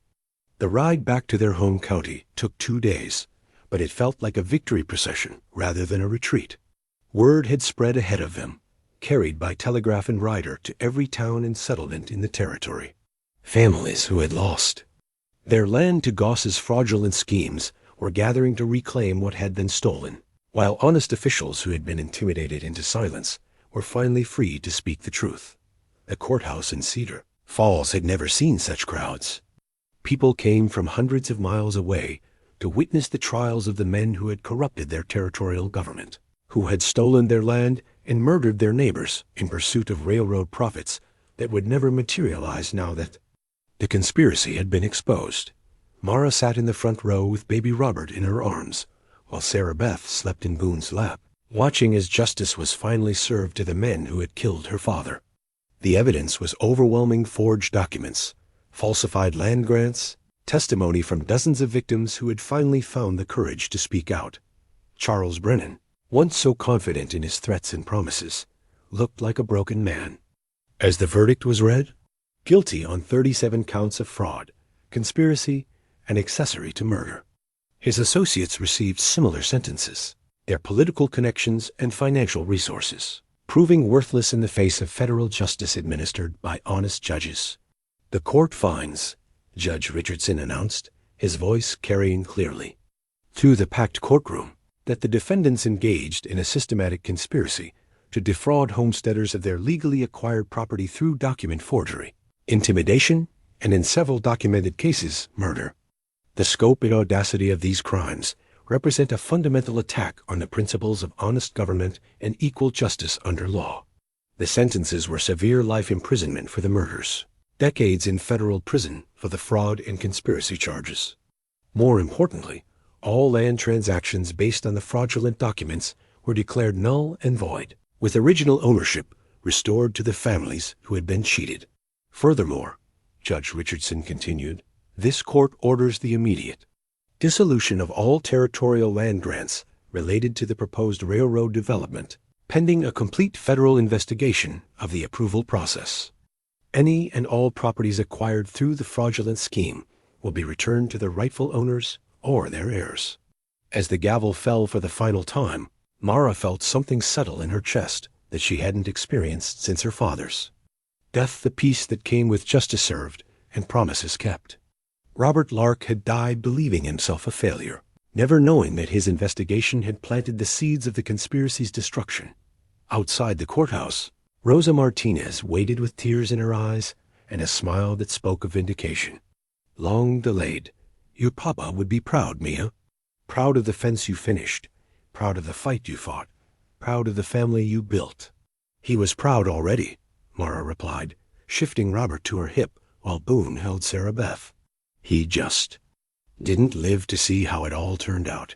Speaker 1: The ride back to their home county took 2 days, but it felt like a victory procession rather than a retreat. Word had spread ahead of them, carried by telegraph and rider to every town and settlement in the territory. Families who had lost their land to Goss's fraudulent schemes were gathering to reclaim what had been stolen, while honest officials who had been intimidated into silence were finally free to speak the truth. The courthouse in Cedar Falls had never seen such crowds. People came from hundreds of miles away to witness the trials of the men who had corrupted their territorial government, who had stolen their land and murdered their neighbors in pursuit of railroad profits that would never materialize now that the conspiracy had been exposed. Mara sat in the front row with baby Robert in her arms, while Sarah Beth slept in Boone's lap, watching as justice was finally served to the men who had killed her father. The evidence was overwhelming forged documents, falsified land grants, testimony from dozens of victims who had finally found the courage to speak out. Charles Brennan, once so confident in his threats and promises, looked like a broken man. As the verdict was read, guilty on 37 counts of fraud, conspiracy, and accessory to murder. His associates received similar sentences, their political connections and financial resources proving worthless in the face of federal justice administered by honest judges. The court finds, Judge Richardson announced, his voice carrying clearly through the packed courtroom, that the defendants engaged in a systematic conspiracy to defraud homesteaders of their legally acquired property through document forgery, intimidation, and in several documented cases, murder. The scope and audacity of these crimes represent a fundamental attack on the principles of honest government and equal justice under law. The sentences were severe life imprisonment for the murders, decades in federal prison for the fraud and conspiracy charges. More importantly, All land transactions based on the fraudulent documents were declared null and void, with original ownership restored to the families who had been cheated. Furthermore, Judge Richardson continued, this court orders the immediate dissolution of all territorial land grants related to the proposed railroad development, pending a complete federal investigation of the approval process. Any and all properties acquired through the fraudulent scheme will be returned to the rightful owners or their heirs. As the gavel fell for the final time, Mara felt something settle in her chest that she hadn't experienced since her father's. Death, the peace that came with justice served and promises kept. Robert Lark had died believing himself a failure, never knowing that his investigation had planted the seeds of the conspiracy's destruction. Outside the courthouse, Rosa Martinez waited with tears in her eyes and a smile that spoke of vindication. Long delayed. Your papa would be proud, Mia. Proud of the fence you finished, proud of the fight you fought, proud of the family you built. He was proud already, Mara replied, shifting Robert to her hip while Boone held Sarah Beth. He just didn't live to see how it all turned out.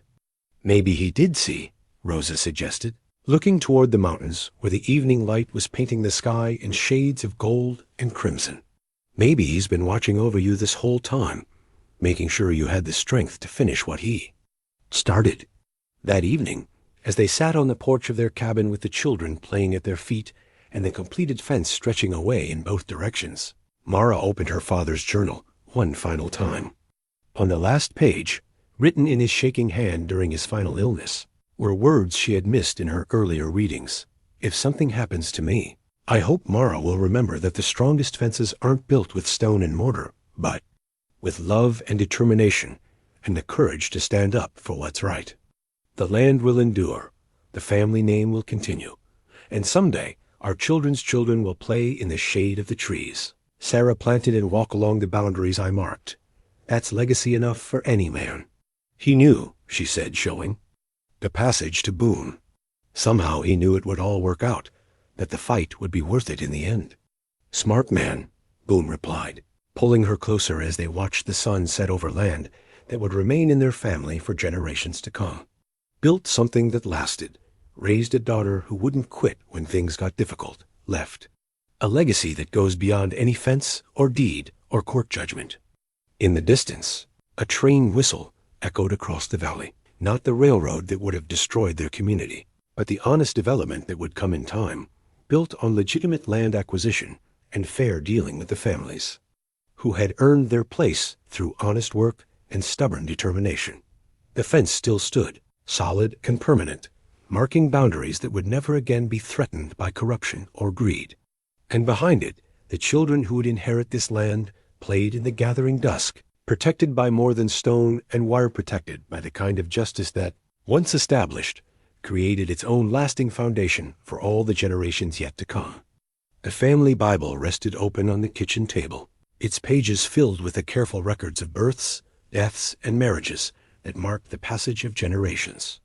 Speaker 1: Maybe he did see, Rosa suggested, looking toward the mountains where the evening light was painting the sky in shades of gold and crimson. Maybe he's been watching over you this whole time, making sure you had the strength to finish what he started. That evening, as they sat on the porch of their cabin with the children playing at their feet and the completed fence stretching away in both directions, Mara opened her father's journal one final time. On the last page, written in his shaking hand during his final illness, were words she had missed in her earlier readings. If something happens to me, I hope Mara will remember that the strongest fences aren't built with stone and mortar, but with love and determination and the courage to stand up for what's right. The land will endure, the family name will continue, and someday our children's children will play in the shade of the trees. Sarah planted and walk along the boundaries I marked. That's legacy enough for any man. He knew, she said, showing the passage to Boone. Somehow he knew it would all work out, that the fight would be worth it in the end. Smart man, Boone replied, pulling her closer as they watched the sun set over land that would remain in their family for generations to come. Built something that lasted, raised a daughter who wouldn't quit when things got difficult, left a legacy that goes beyond any fence or deed or court judgment. In the distance, a train whistle echoed across the valley, not the railroad that would have destroyed their community, but the honest development that would come in time, built on legitimate land acquisition and fair dealing with the families, who had earned their place through honest work and stubborn determination. The fence still stood, solid and permanent, marking boundaries that would never again be threatened by corruption or greed. And behind it, the children who would inherit this land played in the gathering dusk, protected by more than stone and wire protected by the kind of justice that, once established, created its own lasting foundation for all the generations yet to come. The family Bible rested open on the kitchen table, its pages filled with the careful records of births, deaths, and marriages that marked the passage of generations.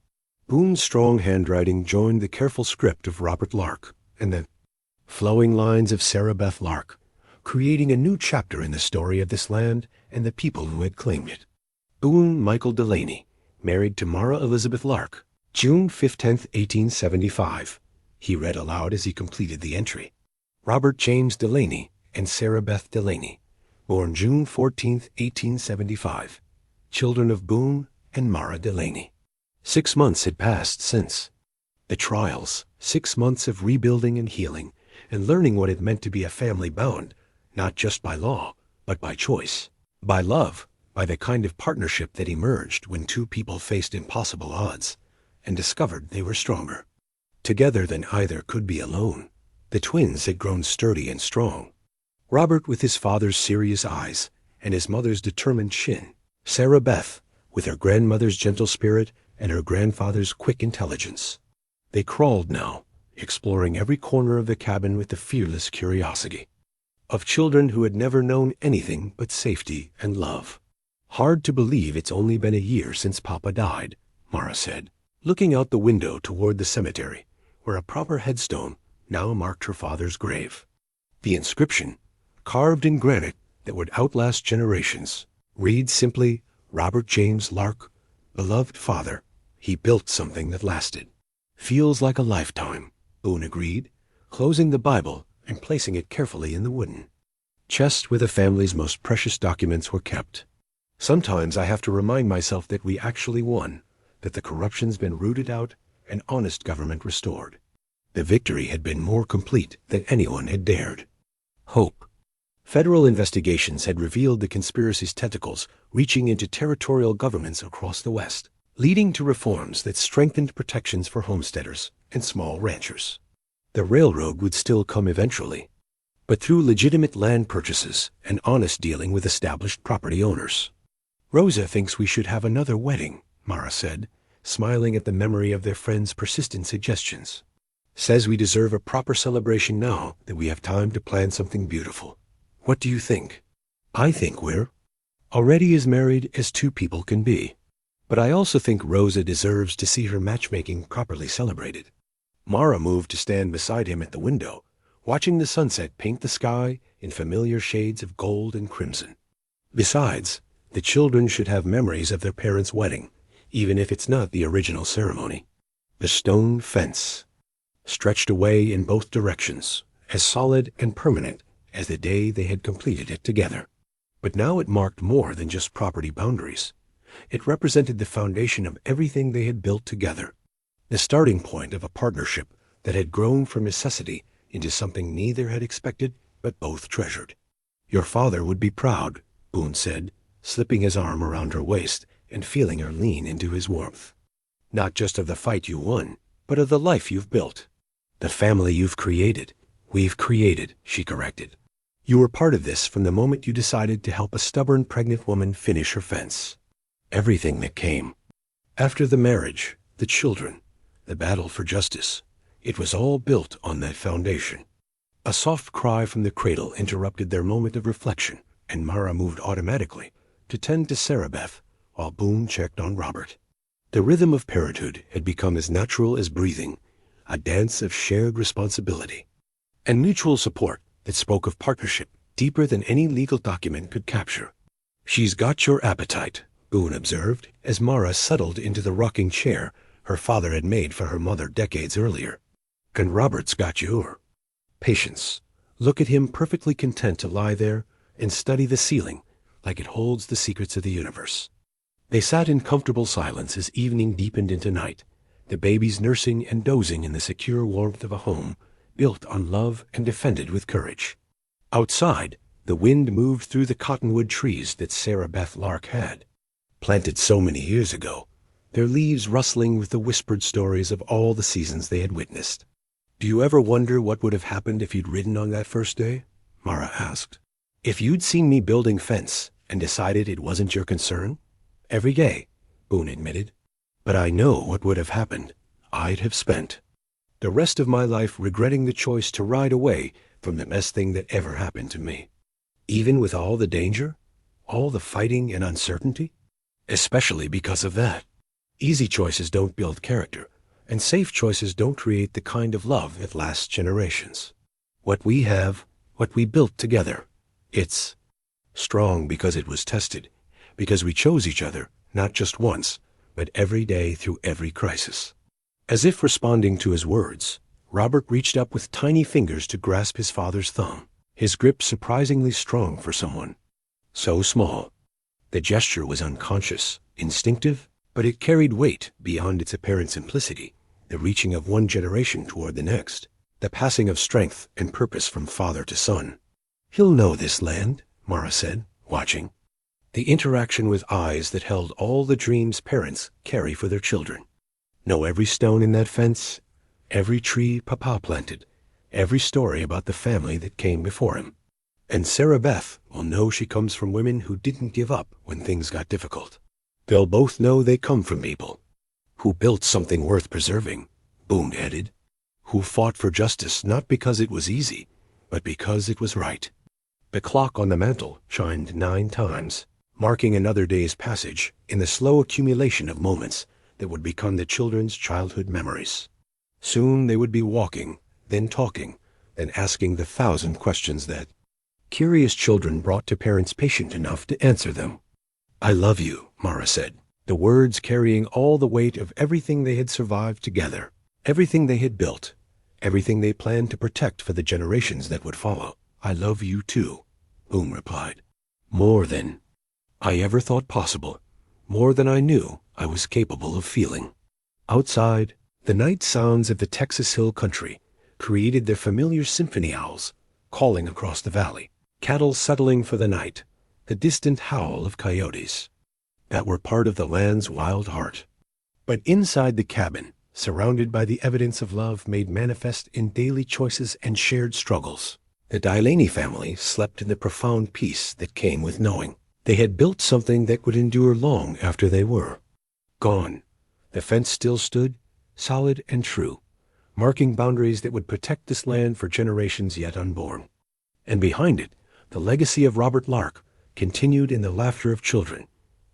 Speaker 1: Boone's strong handwriting joined the careful script of Robert Lark and the flowing lines of Sarah Beth Lark, creating a new chapter in the story of this land and the people who had claimed it. Boone Michael Delaney, married to Mara Elizabeth Lark, June 15, 1875. He read aloud as he completed the entry. Robert James Delaney and Sarah Beth Delaney, born June 14, 1875. Children of Boone and Mara Delaney. 6 months had passed since. The trials, 6 months of rebuilding and healing, and learning what it meant to be a family bound, not just by law, but by choice, by love, by the kind of partnership that emerged when two people faced impossible odds and discovered they were stronger together than either could be alone. The twins had grown sturdy and strong. Robert with his father's serious eyes and his mother's determined chin. Sarah Beth with her grandmother's gentle spirit and her grandfather's quick intelligence. They crawled now, exploring every corner of the cabin with the fearless curiosity of children who had never known anything but safety and love. Hard to believe it's only been a year since Papa died, Mara said, looking out the window toward the cemetery, where a proper headstone now marked her father's grave. The inscription, carved in granite that would outlast generations, reads simply, Robert James Lark, Beloved father, he built something that lasted. Feels like a lifetime, Boone agreed, closing the Bible and placing it carefully in the wooden chest where the family's most precious documents were kept. Sometimes I have to remind myself that we actually won, that the corruption's been rooted out and honest government restored. The victory had been more complete than anyone had dared. Hope. Federal investigations had revealed the conspiracy's tentacles reaching into territorial governments across the West, leading to reforms that strengthened protections for homesteaders and small ranchers. The railroad would still come eventually, but through legitimate land purchases and honest dealing with established property owners. Rosa thinks we should have another wedding, Mara said, smiling at the memory of their friend's persistent suggestions. Says we deserve a proper celebration now that we have time to plan something beautiful. What do you think? I think we're already as married as two people can be. But I also think Rosa deserves to see her matchmaking properly celebrated. Mara moved to stand beside him at the window, watching the sunset paint the sky in familiar shades of gold and crimson. Besides, the children should have memories of their parents' wedding, even if it's not the original ceremony. The stone fence stretched away in both directions, as solid and permanent as the day they had completed it together. But now it marked more than just property boundaries. It represented the foundation of everything they had built together, the starting point of a partnership that had grown from necessity into something neither had expected but both treasured. Your father would be proud, Boone said, slipping his arm around her waist and feeling her lean into his warmth. Not just of the fight you won, but of the life you've built. The family you've created. We've created, she corrected. You were part of this from the moment you decided to help a stubborn pregnant woman finish her fence. Everything that came. After the marriage, the children, the battle for justice, it was all built on that foundation. A soft cry from the cradle interrupted their moment of reflection, and Mara moved automatically to tend to Sarabeth while Boone checked on Robert. The rhythm of parenthood had become as natural as breathing, a dance of shared responsibility and mutual support that spoke of partnership deeper than any legal document could capture. She's got your appetite, Boone observed, as Mara settled into the rocking chair her father had made for her mother decades earlier. And Robert's got your patience. Look at him perfectly content to lie there and study the ceiling like it holds the secrets of the universe. They sat in comfortable silence as evening deepened into night, the babies nursing and dozing in the secure warmth of a home built on love and defended with courage. Outside, the wind moved through the cottonwood trees that Sarabeth Lark had planted so many years ago, their leaves rustling with the whispered stories of all the seasons they had witnessed. Do you ever wonder what would have happened if you'd ridden on that first day? Mara asked. If you'd seen me building fence and decided it wasn't your concern? Every day, Boone admitted. But I know what would have happened. I'd have spent the rest of my life regretting the choice to ride away from the best thing that ever happened to me. Even with all the danger, all the fighting and uncertainty? Especially because of that. Easy choices don't build character, and safe choices don't create the kind of love that lasts generations. What we have, what we built together, it's strong because it was tested, because we chose each other, not just once, but every day through every crisis. As if responding to his words, Robert reached up with tiny fingers to grasp his father's thumb, his grip surprisingly strong for someone so small. The gesture was unconscious, instinctive, but it carried weight beyond its apparent simplicity, the reaching of one generation toward the next, the passing of strength and purpose from father to son. He'll know this land, Mara said, watching. The interaction with eyes that held all the dreams parents carry for their children. Know every stone in that fence, every tree Papa planted, every story about the family that came before him. And Sarabeth will know she comes from women who didn't give up when things got difficult. They'll both know they come from people who built something worth preserving, Boone added, who fought for justice not because it was easy, but because it was right. The clock on the mantel chimed 9 times, marking another day's passage in the slow accumulation of moments that would become the children's childhood memories. Soon they would be walking, then talking, then asking the 1,000 questions that curious children brought to parents patient enough to answer them. I love you, Mara said, the words carrying all the weight of everything they had survived together, everything they had built, everything they planned to protect for the generations that would follow. "I love you too," Boone replied. "More than I ever thought possible, more than I knew I was capable of feeling." Outside, the night sounds of the Texas Hill Country created their familiar symphony owls calling across the valley, cattle settling for the night, the distant howl of coyotes that were part of the land's wild heart. But inside the cabin, surrounded by the evidence of love made manifest in daily choices and shared struggles, the Delaney family slept in the profound peace that came with knowing they had built something that would endure long after they were gone. The fence still stood, solid and true, marking boundaries that would protect this land for generations yet unborn. And behind it, the legacy of Robert Lark continued in the laughter of children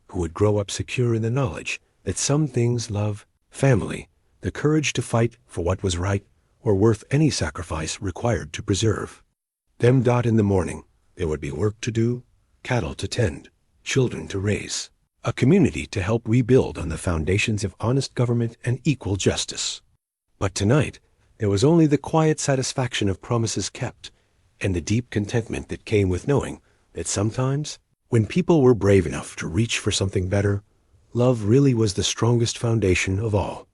Speaker 1: who would grow up secure in the knowledge that some things, love, family, the courage to fight for what was right, were worth any sacrifice required to preserve them. In the morning, there would be work to do, cattle to tend, children to raise, a community to help rebuild on the foundations of honest government and equal justice. But tonight, there was only the quiet satisfaction of promises kept and the deep contentment that came with knowing that sometimes, when people were brave enough to reach for something better, love really was the strongest foundation of all.